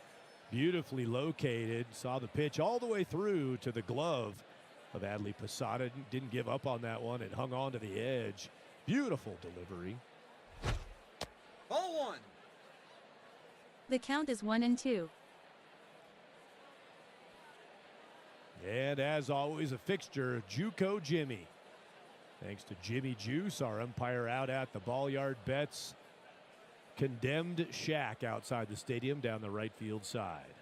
Beautifully located. Saw the pitch all the way through to the glove of Adley Posada. Didn't give up on that one. It hung on to the edge. Beautiful delivery. Ball 1. The count is 1-2. And as always, a fixture, Juco Jimmy. Thanks to Jimmy Juice, our umpire out at the Ballyard Bets condemned shack outside the stadium down the right field side.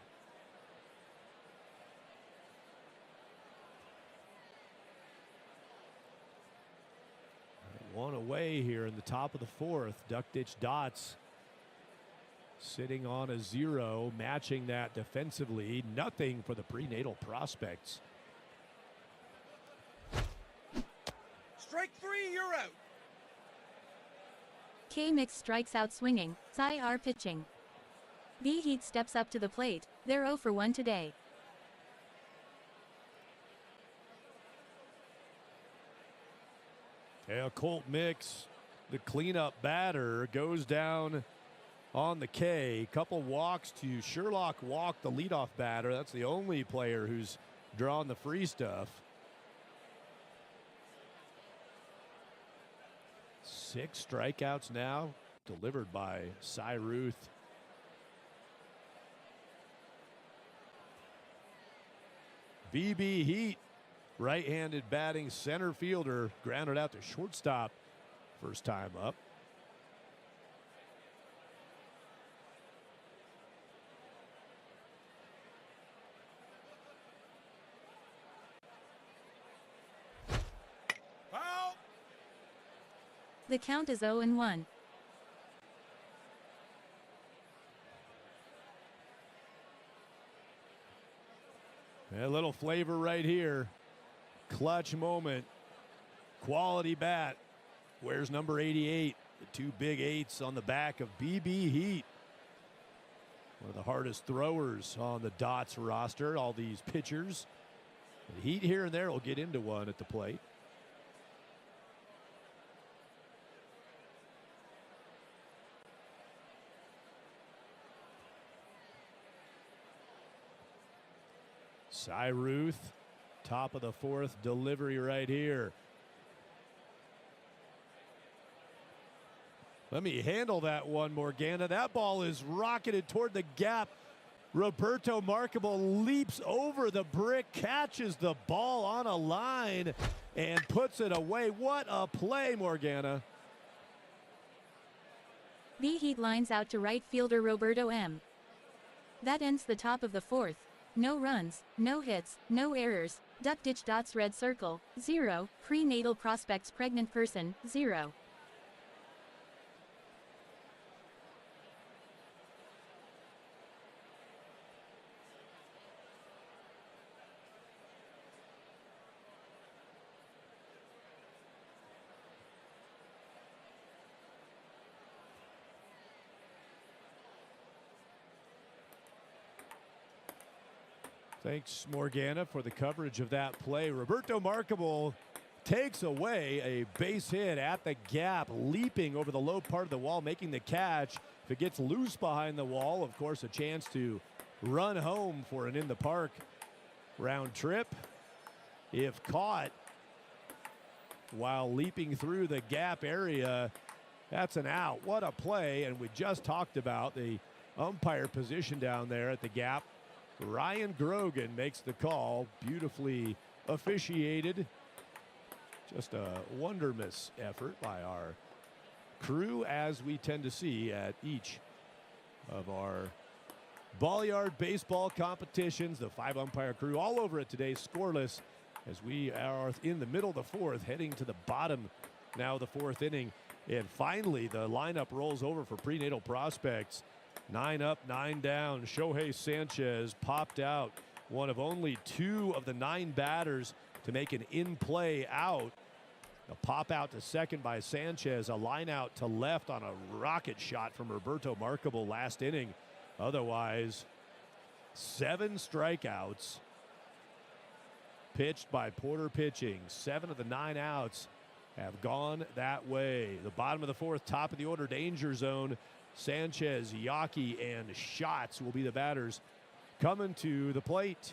One away here in the top of the fourth. Duck Ditch Dots sitting on a 0, matching that defensively. Nothing for the Pre-Natal Prospects. Strike 3, you're out. Kay Micks strikes out swinging. Cy R pitching. B Heat steps up to the plate. They're 0-1 today. Yeah, Kolt Micks, the cleanup batter, goes down on the K. Couple walks to Sherlock Walk, the leadoff batter. That's the only player who's drawn the free stuff. 6 strikeouts now, delivered by Cy Ruth. BB Heat, right-handed batting center fielder, grounded out to shortstop first time up. Foul. The count is 0-1. A little flavor right here. Clutch moment. Quality bat. Where's number 88? The 2 big 8s on the back of BB Heat. One of the hardest throwers on the Dots roster. All these pitchers. The Heat here and there will get into one at the plate. Cy Ruth, top of the fourth, delivery right here. Let me handle that one, Morgana. That ball is rocketed toward the gap. Roberto Markable leaps over the brick, catches the ball on a line, and puts it away. What a play, Morgana. B Heat lines out to right fielder Roberto M. That ends the top of the fourth. No runs, no hits, no errors. Duck Ditch Dots red circle, 0. Pre-Natal Prospects pregnant person, 0. Thanks, Morgana, for the coverage of that play. Roberto Markable takes away a base hit at the gap, leaping over the low part of the wall, making the catch. If it gets loose behind the wall, of course, a chance to run home for an in-the-park round trip. If caught while leaping through the gap area, that's an out. What a play, and we just talked about the umpire position down there at the gap. Ryan Grogan makes the call, beautifully officiated. Just a wondermous effort by our crew, as we tend to see at each of our Ballyard baseball competitions, the 5-umpire crew all over it today, scoreless, as we are in the middle of the fourth, heading to the bottom now of the fourth inning. And finally, the lineup rolls over for Pre-Natal Prospects. 9 up, 9 down. Shohei Sanchez popped out, one of only 2 of the 9 batters to make an in-play out. A pop out to second by Sanchez, a line out to left on a rocket shot from Roberto Markable last inning. Otherwise, 7 strikeouts pitched by Porter pitching. 7 of the 9 outs have gone that way. The bottom of the fourth, top of the order, danger zone. Sanchez, Yaki, and Shotz will be the batters coming to the plate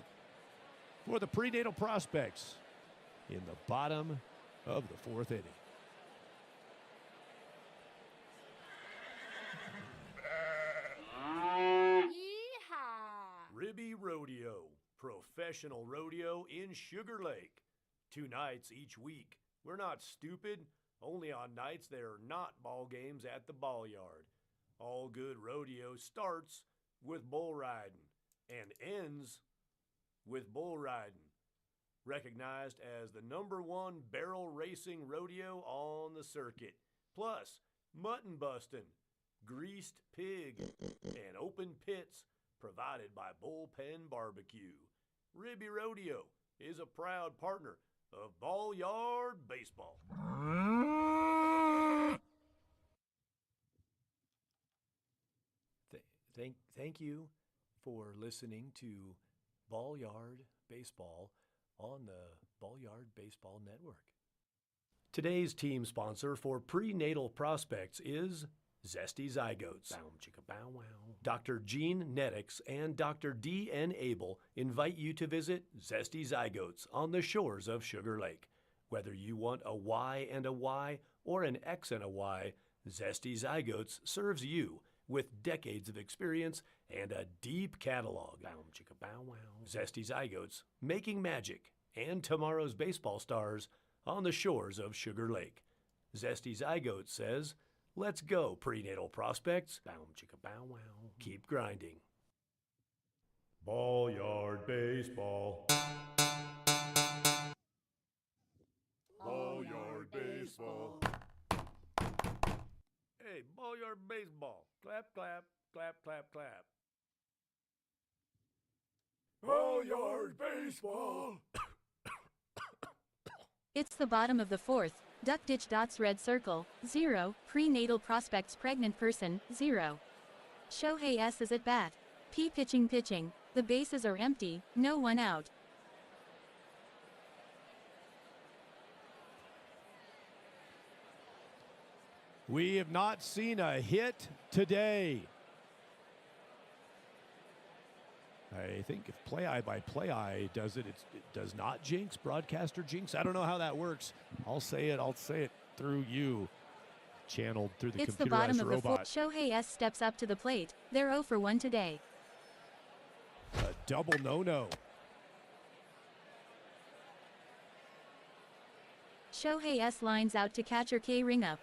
for the Pre-Natal Prospects in the bottom of the fourth inning. Ribby Rodeo, professional rodeo in Sugar Lake. 2 nights each week. We're not stupid, only on nights there are not ball games at the Ballyard. All good rodeo starts with bull riding and ends with bull riding. Recognized as the #1 barrel racing rodeo on the circuit. Plus, mutton busting, greased pig, and open pits provided by Bullpen Barbecue. Ribby Rodeo is a proud partner of Ballyard Baseball. Thank you for listening to Ballyard Baseball on the Ballyard Baseball Network. Today's team sponsor for Pre-Natal Prospects is Zesty Zygotes. Bow, chicka, bow, wow. Dr. Gene Nettix and Dr. D.N. Abel invite you to visit Zesty Zygotes on the shores of Sugar Lake. Whether you want a Y and a Y or an X and a Y, Zesty Zygotes serves you with decades of experience and a deep catalog. Bow, chicka, bow, wow. Zesty Zygotes, making magic and tomorrow's baseball stars on the shores of Sugar Lake. Zesty Zygotes says, let's go, Pre-Natal Prospects. Bow, chicka, bow, wow. Keep grinding. Ballyard Baseball. Ballyard Baseball. Hey, Ballyard Baseball. Clap, clap, clap, clap, clap. Ballyard Baseball. It's the bottom of the fourth. Duck ditch dots red circle, 0. Pre-natal prospects pregnant person, 0. Shohei S is at bat. P pitching. The bases are empty, no one out. We have not seen a hit today. I think if play-by-play does it, it does not jinx, broadcaster jinx. I don't know how that works. I'll say it through you, channeled through the computerized robot. It's the bottom of the fourth. Shohei S steps up to the plate. They're 0 for 1 today. A double no-no. Shohei S lines out to catcher Kay Ringup.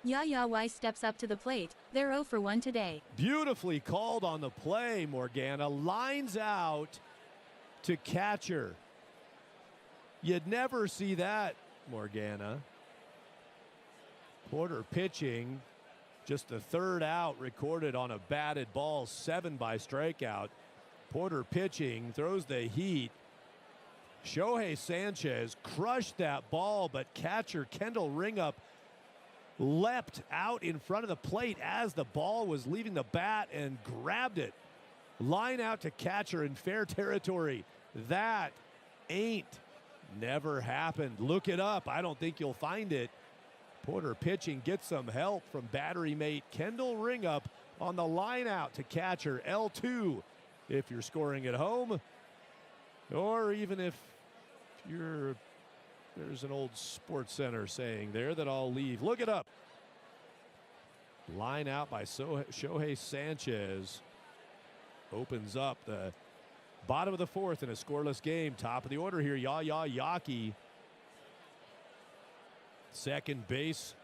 Y steps up to the plate. They're 0 for 1 today. Beautifully called on the play, Morgana. Lines out to catcher. You'd never see that, Morgana. Porter pitching. Just the 3rd out recorded on a batted ball. 7 by strikeout. Porter pitching. Throws the heat. Shohei Sanchez crushed that ball, but catcher Kendall Ringup leapt out in front of the plate as the ball was leaving the bat and grabbed it. Line out to catcher in fair territory. That ain't never happened. Look it up. I don't think you'll find it. Porter pitching gets some help from battery mate Kendall Ringup on the line out to catcher L2 if you're scoring at home, or even if you're there's an old Sports Center saying there that I'll leave. Look it up. Line out by Shohei Sanchez opens up the bottom of the fourth in a scoreless game. Top of the order here, Yaki. Second base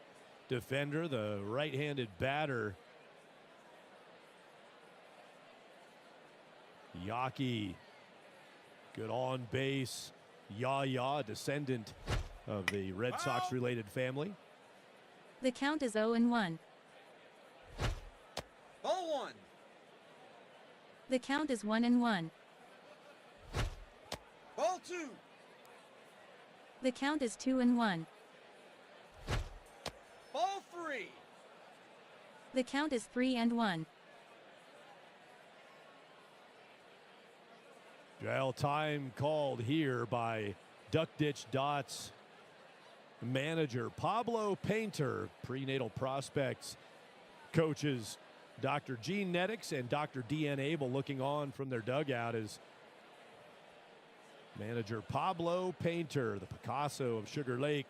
defender, the right-handed batter. Yaki, good on base. Yaya, descendant of the Red Sox-related family. The count is 0-1. Ball one. The count is 1-1. Ball two. The count is 2-1. Ball three. The count is 3-1. Well, time called here by Duck Ditch Dots manager Pablo Painter. Prenatal Prospects coaches Dr. Gene Nettix and Dr. D.N. Abel looking on from their dugout as manager Pablo Painter, the Picasso of Sugar Lake,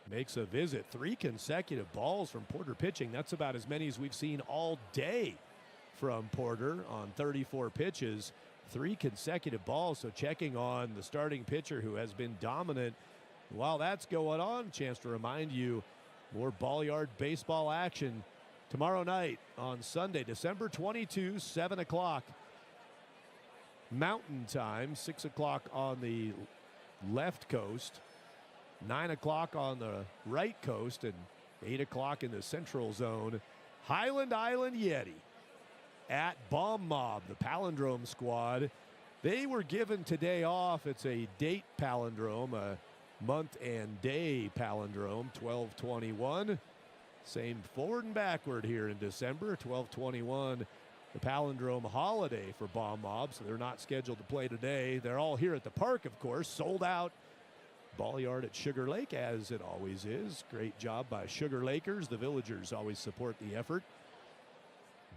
makes a visit. 3 consecutive balls from Porter pitching. That's about as many as we've seen all day from Porter on 34 pitches. 3 consecutive balls, so checking on the starting pitcher who has been dominant. While that's going on, chance to remind you, more Ballyard baseball action tomorrow night on Sunday, December 22, 7 o'clock Mountain Time, 6 o'clock on the left coast, 9 o'clock on the right coast, and 8 o'clock in the central zone. Highland Island Yeti at BombMob, the palindrome squad. They were given today off. It's a date palindrome, a month and day palindrome, 12/21. Same forward and backward here in December, 12/21. The palindrome holiday for BombMob, so they're not scheduled to play today. They're all here at the park, of course, sold out. Ballyard at Sugar Lake, as it always is. Great job by Sugar Lakers. The Villagers always support the effort.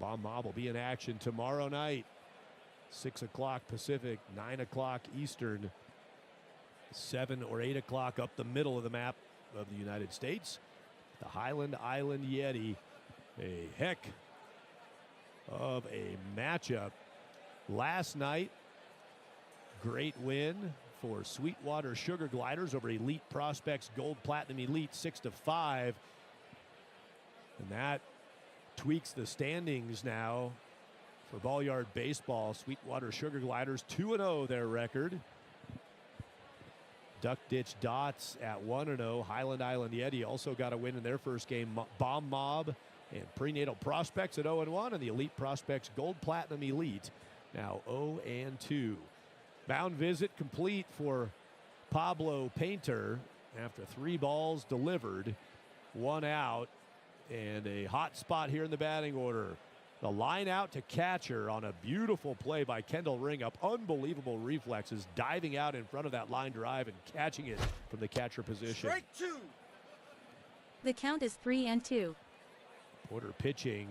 BombMob will be in action tomorrow night, 6 o'clock Pacific, 9 o'clock Eastern, 7 or 8 o'clock up the middle of the map of the United States. The Highland Island Yeti, a heck of a matchup. Last night, great win for Sweetwater Sugar Gliders over Elite Prospects Gold Platinum Elite, 6-5. And that tweaks the standings now for Ballyard baseball. Sweetwater Sugar Gliders 2-0 their record. Duck Ditch Dots at 1-0. Highland Island Yeti also got a win in their first game. BombMob and Prenatal Prospects at 0-1, and the Elite Prospects Gold Platinum Elite now 0-2. Mound visit complete for Pablo Painter after 3 balls delivered, 1 out, and a hot spot here in the batting order. The line out to catcher on a beautiful play by Kendall Ringup. Unbelievable reflexes, diving out in front of that line drive and catching it from the catcher position. Strike two. The count is 3-2. Porter pitching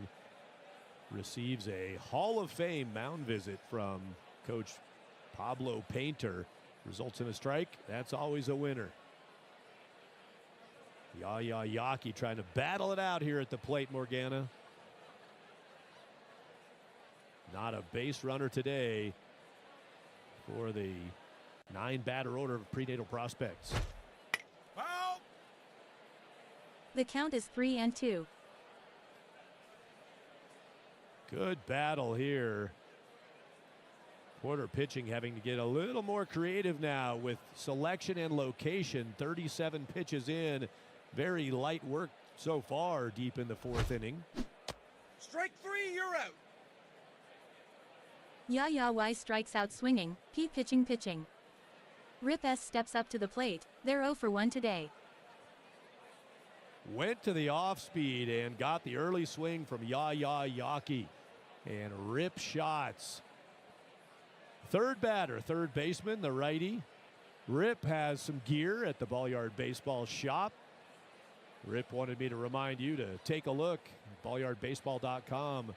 receives a Hall of Fame mound visit from Coach Pablo Painter. Results in a strike. That's always a winner. Yaya Yaki trying to battle it out here at the plate, Morgana. Not a base runner today for the 9-batter order of Prenatal Prospects. Foul. The count is 3-2. Good battle here. Porter pitching having to get a little more creative now with selection and location. 37 pitches in. Very light work so far deep in the 4th inning. Strike three, you're out. Yaya Y strikes out swinging. P pitching. Rip S steps up to the plate. They're 0-1 today. Went to the off speed and got the early swing from Yaya Yaki. And Rip Shotz. Third batter, third baseman, the righty. Rip has some gear at the Ballyard Baseball shop. Rip wanted me to remind you to take a look at ballyardbaseball.com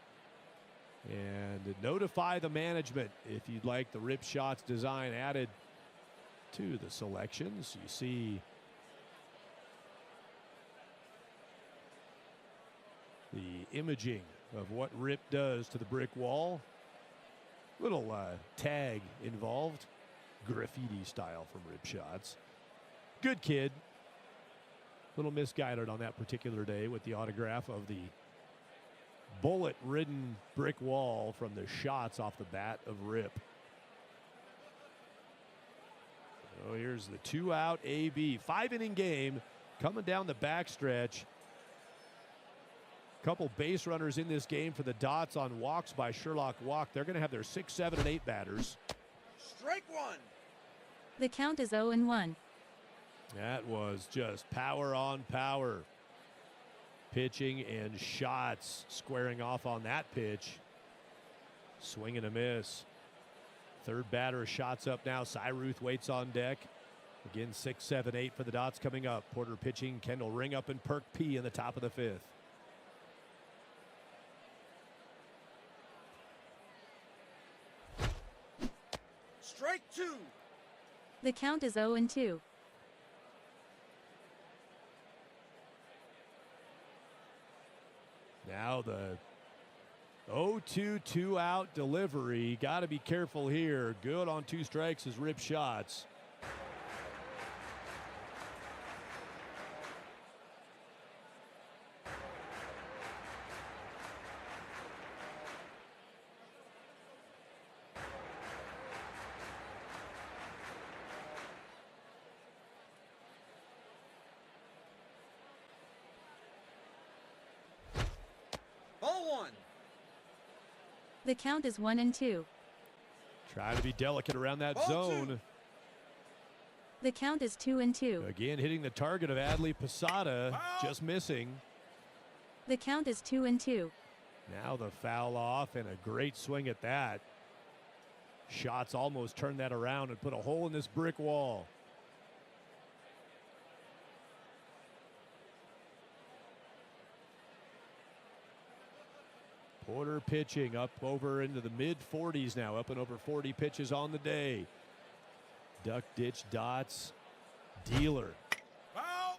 and notify the management if you'd like the Rip Shotz design added to the selections. You see the imaging of what Rip does to the brick wall. Little tag involved, graffiti style from Rip Shotz. Good kid. Little misguided on that particular day with the autograph of the bullet-ridden brick wall from the shots off the bat of Rip. So here's the 2-out AB. 5-inning game coming down the backstretch. Couple base runners in this game for the Dots on walks by Sherlock Walk. They're going to have their 6, 7, and 8 batters. Strike one. The count is 0-1. That was just power on power. Pitching and Shotz squaring off on that pitch. Swing and a miss. Third batter, Shotz up now. Cyruth waits on deck. Again, 6, 7, 8 for the Dots coming up. Porter pitching, Kendall Ringup and Perk P in the top of the 5th. Strike two. The count is 0-2. Now the 0-2 2-out delivery. Got to be careful here. Good on 2 strikes is Rip Shotz. Ball one. The count is 1-2. Trying to be delicate around that Ball zone. 2. The count is 2-2. Again, hitting the target of Adley Posada, Foul. just missing. The count is 2-2. Now the foul off and a great swing at that. Shotz almost turned that around and put a hole in this brick wall. Porter pitching up over into the mid-40s now, up and over 40 pitches on the day. Duck ditch Dots, dealer. Foul.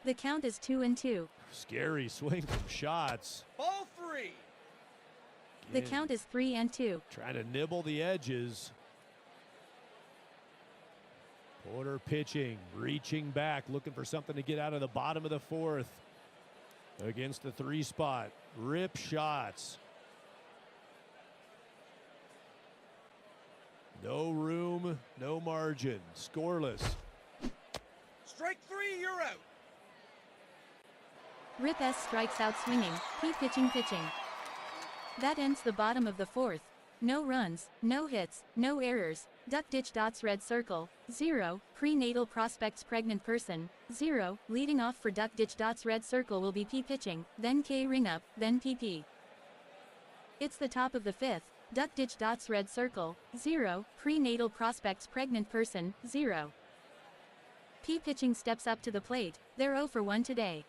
The count is 2-2. Scary swing from Shotz. Ball three. The Again, count is 3-2. trying to nibble the edges. Porter pitching, reaching back, looking for something to get out of the bottom of the 4th. Against the 3 spot. Rip Shotz. No room, no margin. Scoreless. Strike three, you're out. Rip S strikes out swinging. P pitching. That ends the bottom of the 4th. No runs, no hits, no errors. Duck ditch Dots red circle, 0. Pre-natal prospects pregnant person, 0. Leading off for Duck ditch Dots red circle will be P pitching, then Kay Ringup, then PP. It's the top of the 5th. Duck ditch Dots red circle, 0. Pre-natal prospects pregnant person, 0. P pitching steps up to the plate. They're 0 for 1 today.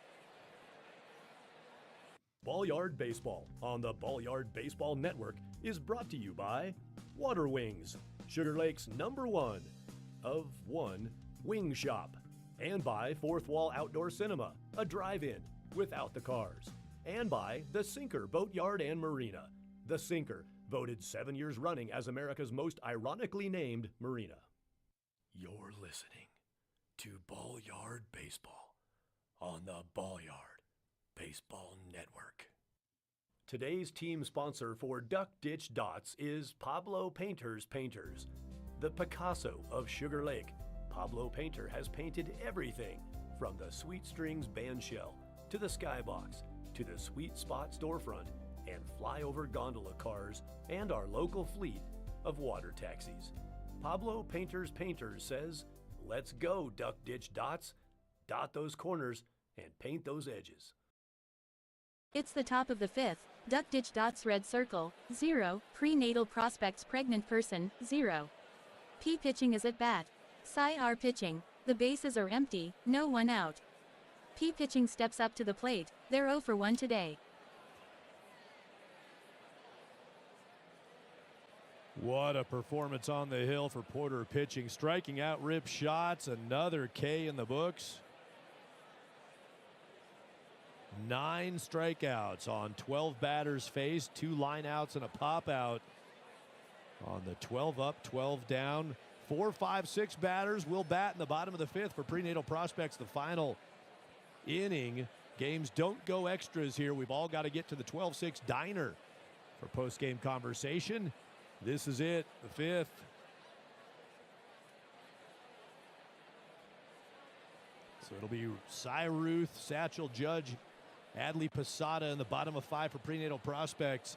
Ballyard Baseball on the Ballyard Baseball Network is brought to you by Water Wings, Sugar Lake's #1 of 1 wing shop, and by Fourth Wall Outdoor Cinema, a drive-in without the cars, and by The Sinker Boatyard and Marina. The Sinker, voted 7 years running as America's most ironically named marina. You're listening to Ballyard Baseball on the Ballyard Baseball Network. Today's team sponsor for Duck Ditch Dots is Pablo Painters, the Picasso of Sugar Lake. Pablo Painter has painted everything from the Sweet Strings band shell to the skybox to the Sweet Spot storefront and flyover gondola cars and our local fleet of water taxis. Pablo Painters says, "Let's go, Duck Ditch Dots. Dot those corners and paint those edges." It's the top of the 5th. Duck ditch Dots red circle, 0. Pre-natal prospects pregnant person, 0. P pitching is at bat. Cy R pitching. The bases are empty, no 1 out. P pitching steps up to the plate. They're 0 for 1 today. What a performance on the hill for Porter pitching. Striking out Rip Shotz, another K in the books. 9 strikeouts on 12 batters faced, 2 lineouts and a pop out on the 12 up, 12 down. 4, 5, 6 batters will bat in the bottom of the 5th for Pre-Natal Prospects. The final inning Games don't go extras here. We've all got to get to the 12-6 diner for post-game conversation. This is it, the fifth. So it'll be Cy Ruth, Satchel, Judge, Adley Posada in the bottom of 5 for Pre-Natal Prospects.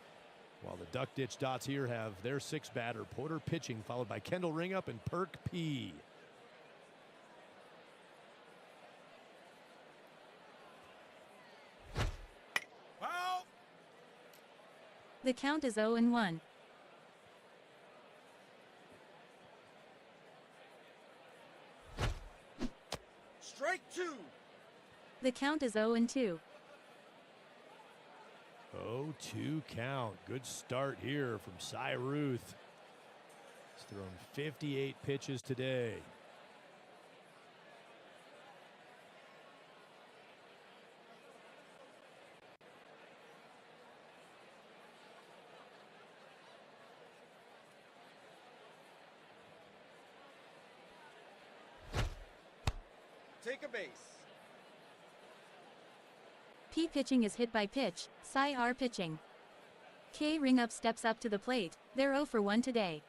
While the Duck Ditch Dots here have their 6th batter, Porter pitching, followed by Kendall Ringup and Perk P. Foul! The count is 0-1. Strike 2. The count is 0-2. 0-2 count. Good start here from Cy Ruth. He's thrown 58 pitches today. Take a base. P pitching is hit by pitch. Cy R pitching. Kay Ringup steps up to the plate. They're 0-1 today.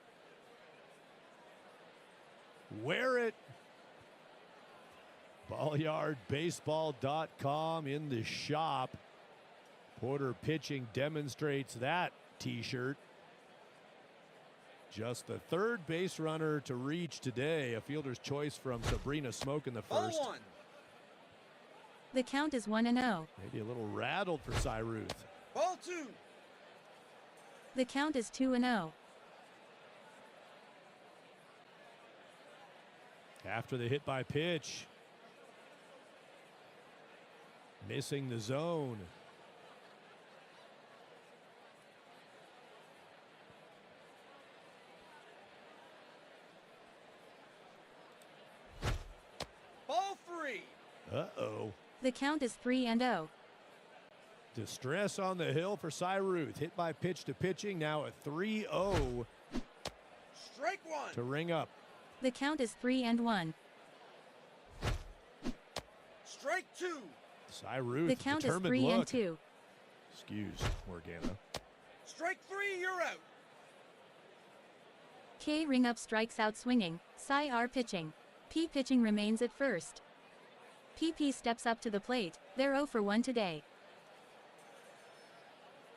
Wear it. BallyardBaseball.com in the shop. Porter pitching demonstrates that t-shirt. Just the 3rd base runner to reach today. A fielder's choice from Sabrina Smoke in the first. Ball 1. The count is 1-0. Maybe a little rattled for Cy Ruth. Ball 2. The count is 2-0. After the hit by pitch. Missing the zone. Ball 3. Uh-oh. The count is 3-0. Distress on the hill for Cy Ruth. Hit by pitch to pitching. Now a 3-0 Strike 1. to Ringup. The count is 3-1. Strike 2. Cy Ruth. The count is determined look. 3-2. Excuse Morgana. Strike 3, you're out. Kay Ringup strikes out swinging. Cy R pitching. P pitching remains at first. PP steps up to the plate. They're 0-1 today.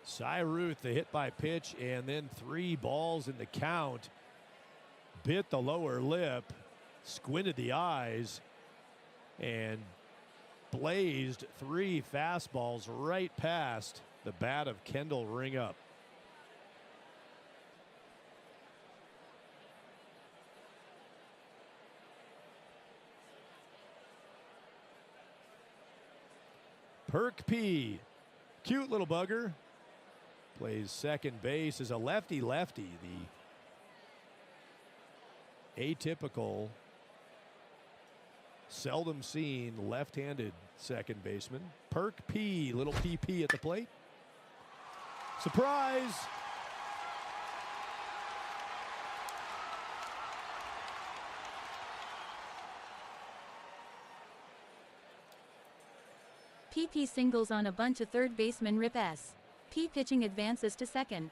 Cy Ruth, the hit by pitch, and then 3 balls in the count. Bit the lower lip, squinted the eyes, and blazed 3 fastballs right past the bat of Kendall Ringup. Perk P, cute little bugger, plays second base as a lefty-lefty, the atypical, seldom seen left-handed second baseman. Perk P, little PP at the plate. Surprise! PP singles on a bunt to third baseman Rip S. P pitching advances to second.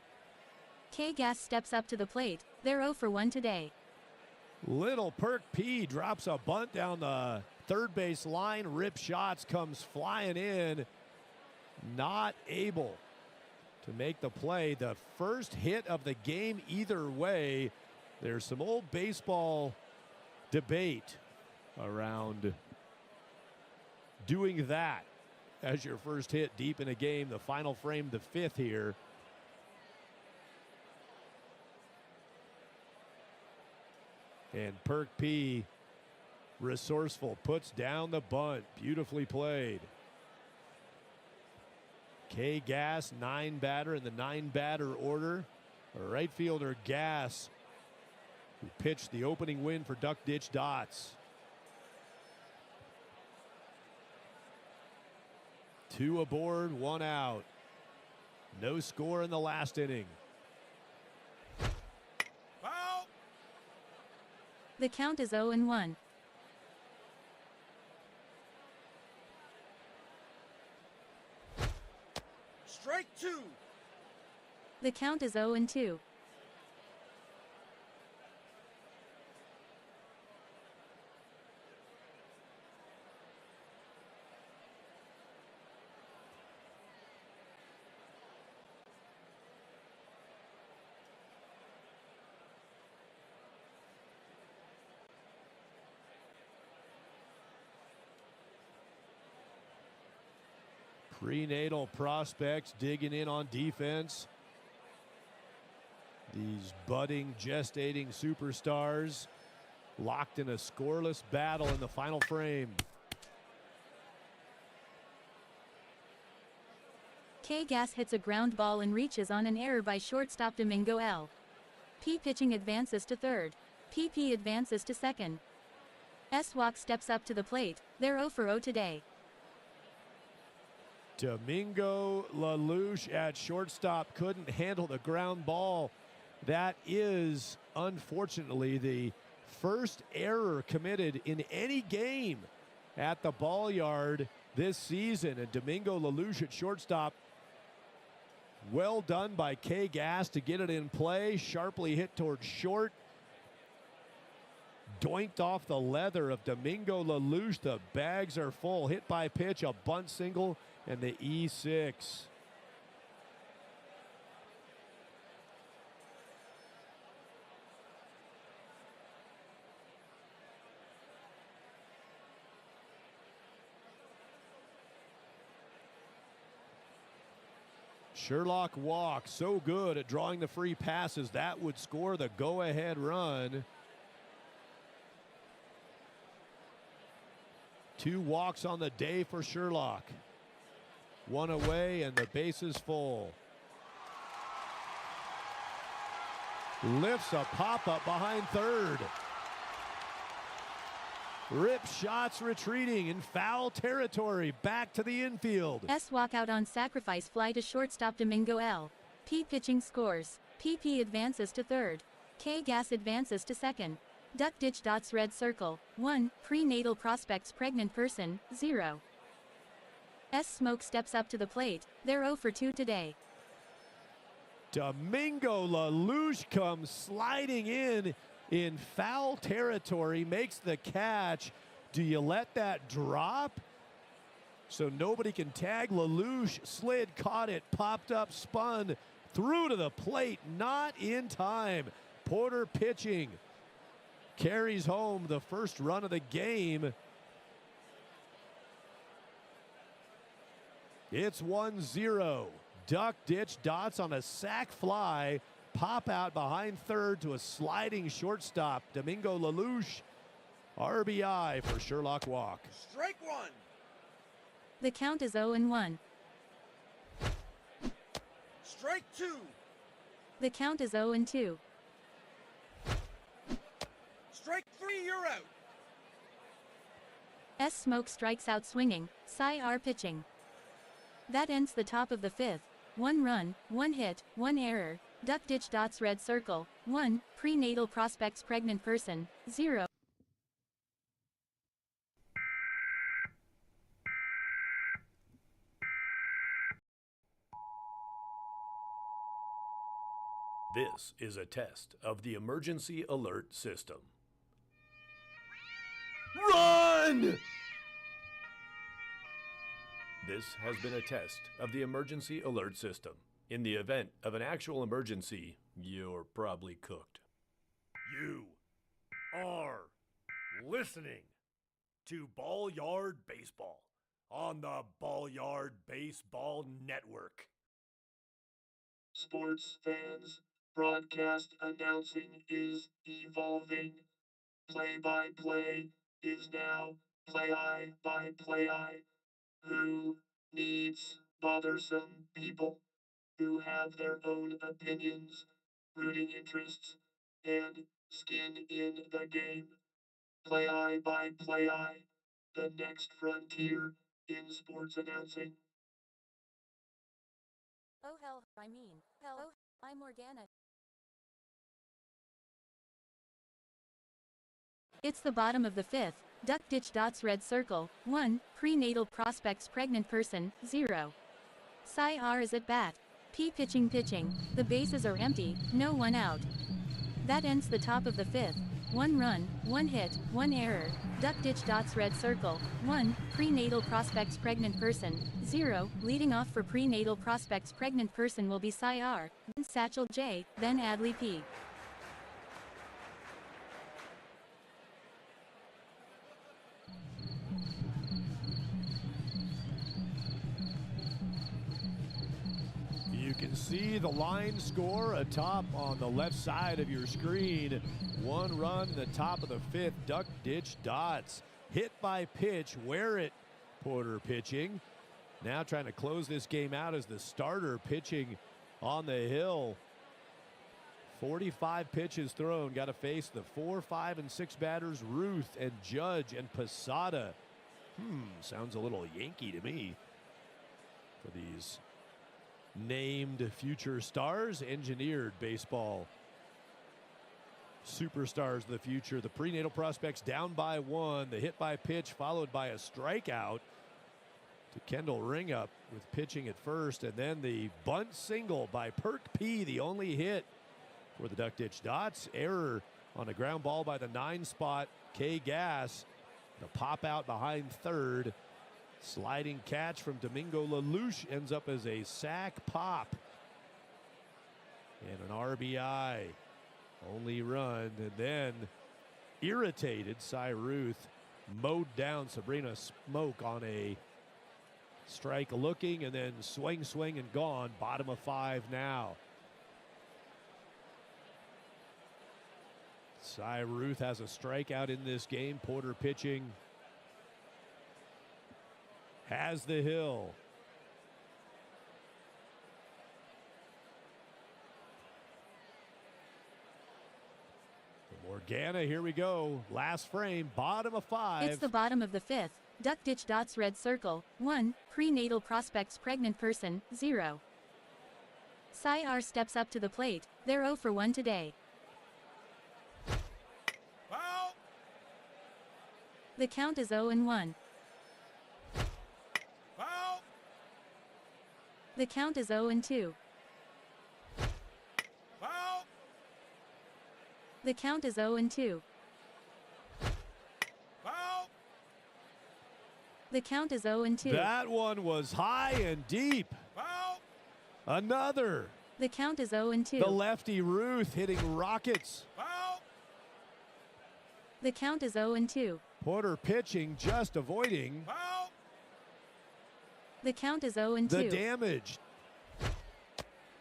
Kay Gass steps up to the plate. They're 0-1 today. Little Perk P drops a bunt down the third base line. Rip Shotz comes flying in. Not able to make the play. The first hit of the game either way. There's some old baseball debate around doing that as your first hit deep in a game. The final frame, the 5th here. And Perk P, resourceful, puts down the bunt. Beautifully played. Kay Gass, 9-batter in the 9-batter order. Right fielder Gass, who pitched the opening win for Duck Ditch Dots. 2 aboard, 1 out. No score in the last inning. Foul. The count is 0-1. Strike two. The count is 0-2. Pre-Natal Prospects digging in on defense. These budding, gestating superstars locked in a scoreless battle in the final frame. Kay Gass hits a ground ball and reaches on an error by shortstop Domingo L. P pitching advances to third. PP advances to second. S-Walk steps up to the plate. They're 0-0 today. Domingo LaLouche at shortstop couldn't handle the ground ball. That is, unfortunately, the first error committed in any game at the Ballyard this season. And Domingo LaLouche at shortstop, well done by Kay Gass to get it in play. Sharply hit towards short. Doinked off the leather of Domingo LaLouche. The bags are full. Hit by pitch, a bunt single, and the E6. Sherlock Walk, so good at drawing the free passes. That would score the go-ahead run. 2 walks on the day for Sherlock. 1 away and the base is full. Lifts a pop-up behind third. Rip shots retreating in foul territory. Back to the infield. S-Walk out on sacrifice fly to shortstop Domingo L. P pitching scores. PP advances to third. Kay Gass advances to second. Duck ditch dots red circle. 1. Pre-Natal Prospects pregnant person. 0. S-Smoke steps up to the plate. They're 0-2 today. Domingo LaLouche comes sliding in foul territory, makes the catch. Do you let that drop? So nobody can tag. LaLouche slid, caught it, popped up, spun, threw to the plate, not in time. Porter pitching. Carries home the first run of the game. It's 1-0. Duck ditch dots on a sac fly. Pop out behind third to a sliding shortstop. Domingo LaLouche, RBI for Sherlock Walk. Strike one. The count is 0-1. Strike two. The count is 0-2. Strike three, you're out. S-Smoke strikes out swinging. Cy R pitching. That ends the top of the 5th. 1 run, 1 hit, 1 error. Duck ditch dots red circle. 1. Pre-Natal Prospects pregnant person. 0. This is a test of the emergency alert system. Run! This has been a test of the emergency alert system. In the event of an actual emergency, you're probably cooked. You are listening to Ballyard Baseball on the Ballyard Baseball Network. Sports fans, broadcast announcing is evolving. Play-by-play is now play-by-play. Who needs bothersome people who have their own opinions, rooting interests, and skin in the game? Play-by-play, the next frontier in sports announcing. Oh hell, hell, I'm Morgana. It's the bottom of the 5th. Duck ditch dots red circle. 1. Pre-Natal Prospects pregnant person. 0. Cy R is at bat. P pitching. The bases are empty, no one out. That ends the top of the 5th. 1 run, 1 hit, 1 error. Duck ditch dots red circle. 1. Pre-natal prospects pregnant person. 0. Leading off for pre-natal prospects pregnant person will be Cy R, then Satchel J, then Adley P. You can see the line score atop on the left side of your screen. 1 run in the top of the 5th, duck ditch dots. Hit by pitch, wear it, Porter pitching. Now trying to close this game out as the starter pitching on the hill. 45 pitches thrown, got to face the 4, 5, and 6 batters, Ruth and Judge and Posada. Sounds a little Yankee to me for these named future stars, engineered baseball superstars of the future. The prenatal prospects down by 1. The hit by pitch followed by a strikeout to Kendall Ringup with pitching at first, and then the bunt single by Perk P, the only hit for the duck ditch dots. Error on a ground ball by the 9 spot Kay Gass. The pop out behind third. Sliding catch from Domingo LaLouche ends up as a sac pop. And an RBI. Only run. And then irritated Cy Ruth mowed down Sabrina Smoke on a strike looking, and then swing and gone. Bottom of 5 now. Cy Ruth has a strikeout in this game. Porter pitching. Has the hill. Morgana, here we go. Last frame, bottom of 5. It's the bottom of the 5th. Duck ditch dots red circle. 1. Prenatal prospects pregnant person. 0. Cy R steps up to the plate. They're 0 for 1 today. Foul! The count is 0-1. Foul! The count is 0-2. Foul! The count is 0-2. Foul! The count is 0-2. That one was high and deep. Foul! Another. The count is 0-2. The lefty Ruth hitting rockets. Foul! The count is 0-2. Porter pitching, just avoiding. Foul! The count is 0-2. The damage.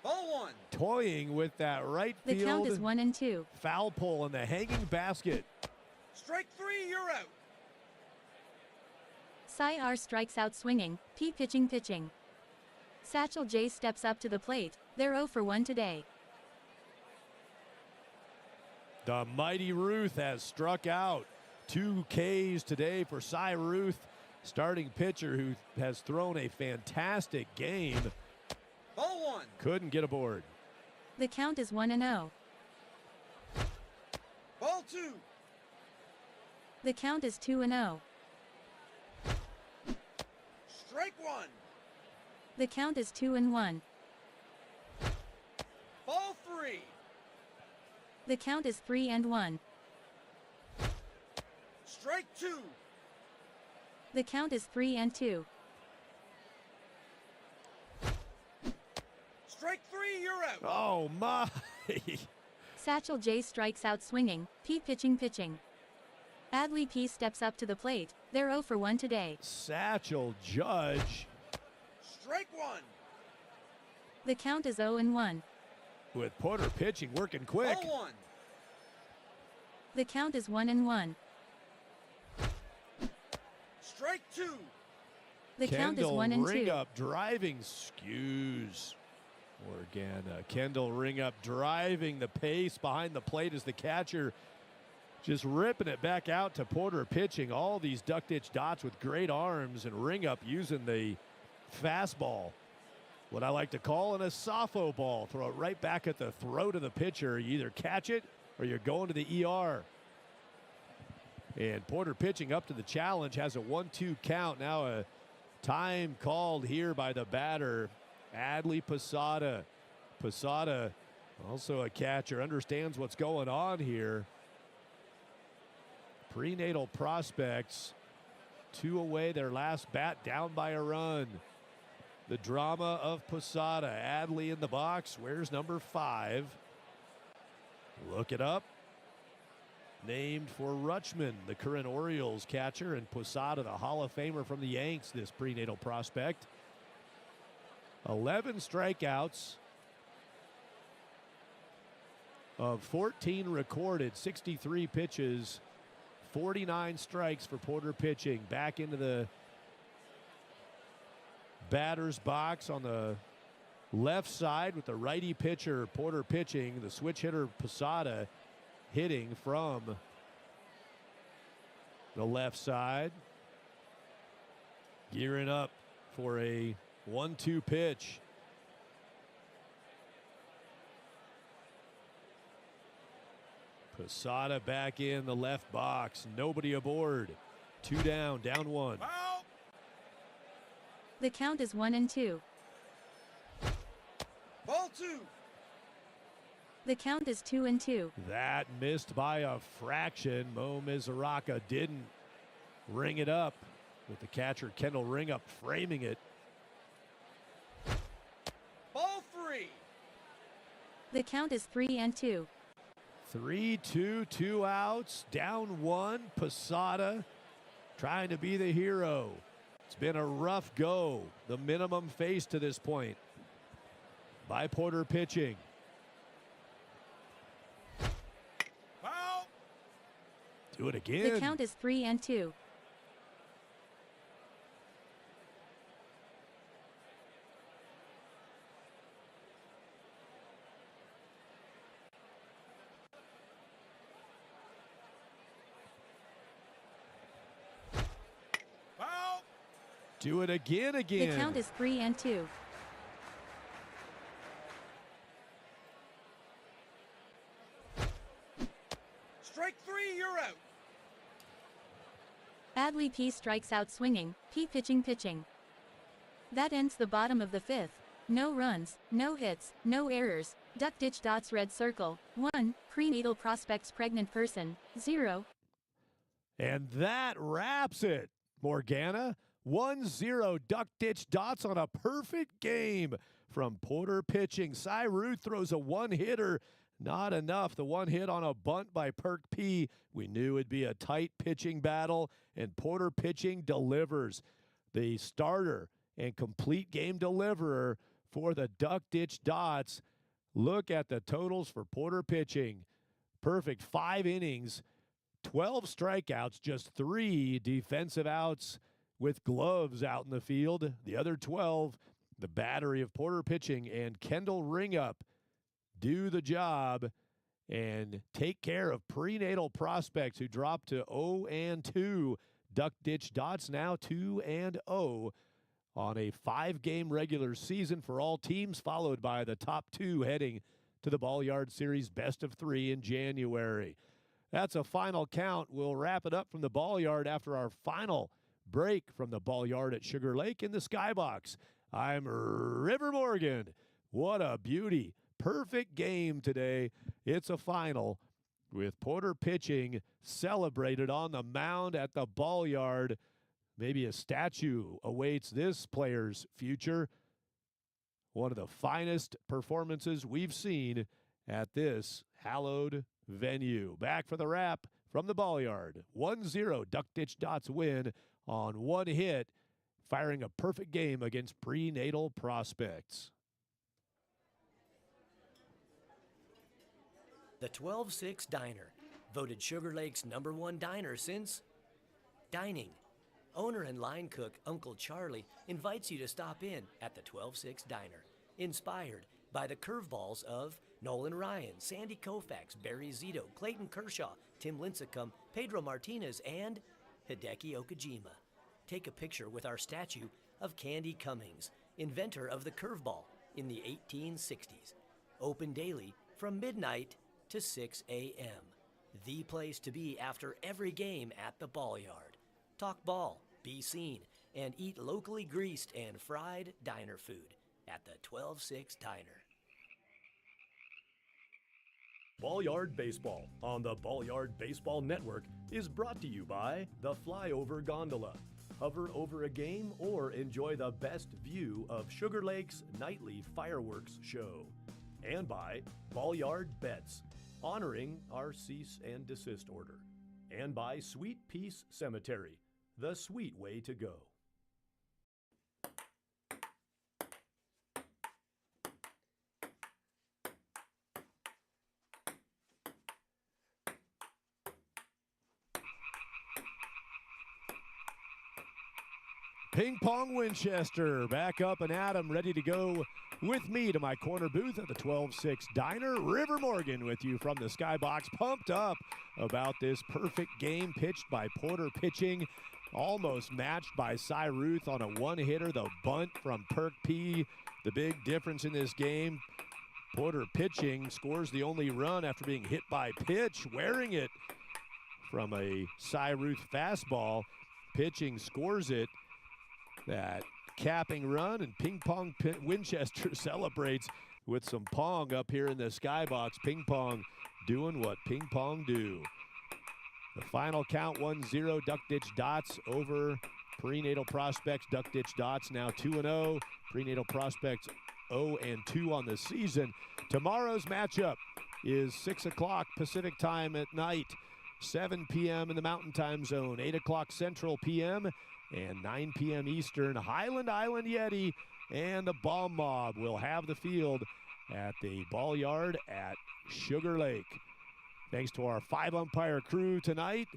Ball 1. Toying with that right The field. count is 1-2. Foul pole in the hanging basket. Strike 3, you're out. Cy R strikes out swinging. P pitching. Satchel J steps up to the plate. They're 0 for 1 today. The mighty Ruth has struck out. 2 Ks today for Cy Ruth, starting pitcher who has thrown a fantastic game. Ball 1. Couldn't get aboard. The count is 1-0. Ball 2. The count is 2-0. Strike 1. The count is 2-1. Ball 3. The count is 3-1. Strike 2. The count is 3-2. Strike 3, you're out. Oh my! Satchel J strikes out swinging. P pitching. Adley P steps up to the plate. They're 0 for 1 today. Satchel Judge Strike 1. The count is 0-1. with Porter pitching, working quick. Ball 1. The count is 1-1. Strike 2. The count is Kendall 1-2. Ringup driving skews. Morgana. Kendall Ringup driving the pace behind the plate as the catcher just ripping it back out to Porter pitching. All these duck ditch dots with great arms, and Ringup using the fastball. What I like to call an asopho ball. Throw it right back at the throat of the pitcher. You either catch it or you're going to the ER. And Porter pitching up to the challenge, has a 1-2 count. Now a time called here by the batter. Adley Posada. Posada, also a catcher, understands what's going on here. Pre-Natal Prospects, 2 away, their last bat, down by a run. The drama of Posada. Adley in the box. Where's number 5? Look it up. Named for Rutschman, the current Orioles catcher, and Posada, the Hall of Famer from the Yanks, this Pre-Natal Prospect. 11 strikeouts of 14 recorded, 63 pitches, 49 strikes for Porter pitching. Back into the batter's box on the left side with the righty pitcher Porter pitching, the switch hitter Posada hitting from the left side. Gearing up for a 1-2 pitch. Posada back in the left box. Nobody aboard. 2 down, down 1. Foul. The count is 1-2. Ball 2. The count is 2-2. That missed by a fraction. Mo Mizuraka didn't ring it up, with the catcher Kendall Ringup framing it. Ball 3. The count is 3-2. 3-2, 2 outs, down 1. Posada trying to be the hero. It's been a rough go, the minimum face to this point by Porter pitching. Foul. Do it again. The count is 3-2. Foul. Do it again. The count is 3-2. Strike 3, you're out. Adley P strikes out swinging, P pitching. That ends the bottom of the 5th. No runs, no hits, no errors. Duck ditch dots red circle. 1. Pre-natal prospects pregnant person. 0. And that wraps it, Morgana. 1-0 duck ditch dots on a perfect game from Porter pitching. Cy Ruth throws a one-hitter. Not enough. The one hit on a bunt by Perk P. We knew it'd be a tight pitching battle, and Porter pitching delivers. The starter and complete game deliverer for the Duck Ditch Dots. Look at the totals for Porter pitching. Perfect 5 innings, 12 strikeouts, just 3 defensive outs with gloves out in the field. The other 12, the battery of Porter pitching and Kendall Ringup do the job and take care of Pre-Natal Prospects, who dropped to 0-2. Duck Ditch Dots now 2-0 on a 5-game regular season for all teams, followed by the top 2 heading to the Ballyard Series best of 3 in January. That's a final count. We'll wrap it up from the Ballyard after our final break from the Ballyard at Sugar Lake in the Skybox. I'm River Morgan. What a beauty. Perfect game today. It's a final with Porter pitching celebrated on the mound at the Ballyard. Maybe a statue awaits this player's future. One of the finest performances we've seen at this hallowed venue. Back for the wrap from the Ballyard. 1-0 Duck Ditch Dots win on 1 hit, firing a perfect game against Pre-Natal Prospects. The 12-6 Diner, voted Sugar Lake's #1 diner since dining. Owner and line cook Uncle Charlie invites you to stop in at the 12-6 Diner, inspired by the curveballs of Nolan Ryan, Sandy Koufax, Barry Zito, Clayton Kershaw, Tim Lincecum, Pedro Martinez, and Hideki Okajima. Take a picture with our statue of Candy Cummings, inventor of the curveball in the 1860s. Open daily from midnight to 6 a.m. The place to be after every game at the Ballyard. Talk ball, be seen, and eat locally greased and fried diner food. at the 12-6 Diner. Ballyard Baseball on the Ballyard Baseball Network is brought to you by the Flyover Gondola. Hover over a game or enjoy the best view of Sugar Lake's nightly fireworks show. And by Ballyard Bets, honoring our cease and desist order. And by Sweet Peace Cemetery, the sweet way to go. Ping Pong Winchester back up and at 'em, ready to go with me to my corner booth at the 12-6 Diner. River Morgan with you from the skybox, pumped up about this perfect game pitched by Porter pitching, almost matched by Cy Ruth on a one-hitter, the bunt from Perk P. The big difference in this game, Porter pitching scores the only run after being hit by pitch, wearing it from a Cy Ruth fastball. Pitching scores it. That capping run, and Ping Pong Winchester celebrates with some pong up here in the skybox. Ping Pong doing what Ping Pong do. The final count 1-0, Duck Ditch Dots over Pre-Natal Prospects. Duck Ditch Dots now 2-0. Pre-Natal Prospects 0-2 on the season. Tomorrow's matchup is 6 o'clock Pacific time at night, 7 p.m. in the Mountain Time Zone, 8 o'clock Central p.m., and 9 p.m. Eastern. Highland Island Yeti and the BombMob will have the field at the Ballyard at Sugar Lake. Thanks to our 5-umpire crew tonight.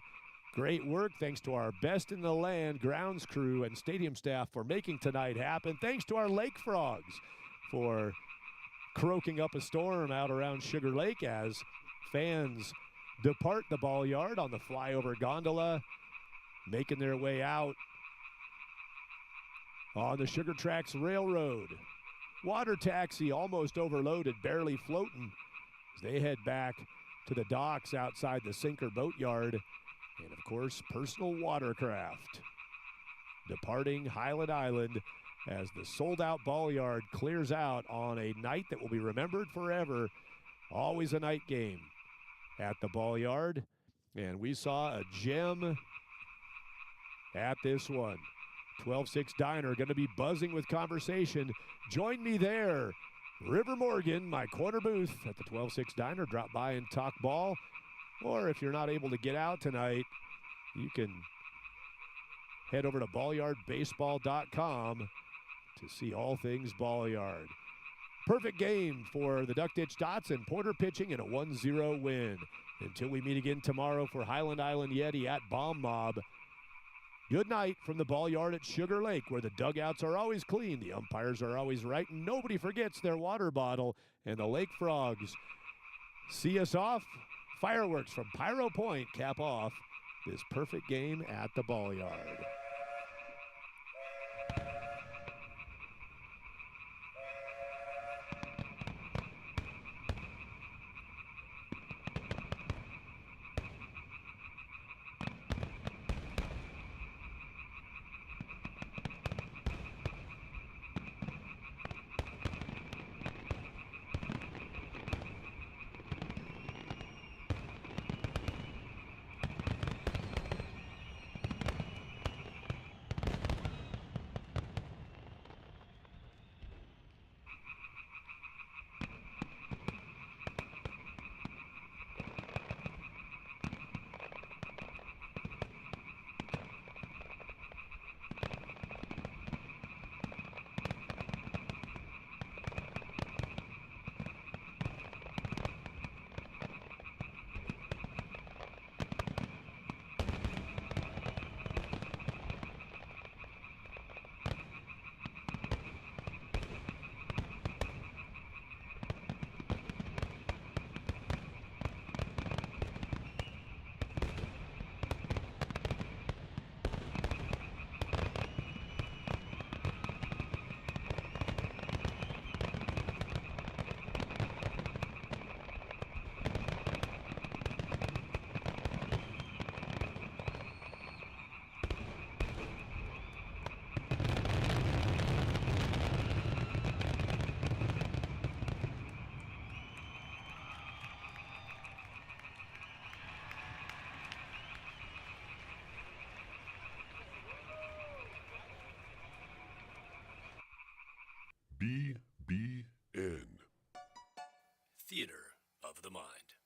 Great work. Thanks to our best in the land grounds crew and stadium staff for making tonight happen. Thanks to our Lake Frogs for croaking up a storm out around Sugar Lake as fans depart the Ballyard on the flyover gondola, making their way out on the Sugar Tracks Railroad. Water taxi almost overloaded, barely floating as they head back to the docks outside the Sinker Boatyard. And of course, personal watercraft departing Highland Island as the sold-out Ballyard clears out on a night that will be remembered forever. Always a night game at the Ballyard. And we saw a gem at this one. 12-6 Diner going to be buzzing with conversation. Join me there. River Morgan, my corner booth at the 12-6 Diner. Drop by and talk ball. Or if you're not able to get out tonight, you can head over to ballyardbaseball.com to see all things Ballyard. Perfect game for the Duck Ditch Dots and Porter pitching and a 1-0 win. Until we meet again tomorrow for Highland Island Yeti at BombMob. Good night from the Ballyard at Sugar Lake, where the dugouts are always clean, the umpires are always right, and nobody forgets their water bottle. And the Lake Frogs see us off. Fireworks from Pyro Point cap off this perfect game at the Ballyard. BBN. Theater of the Mind.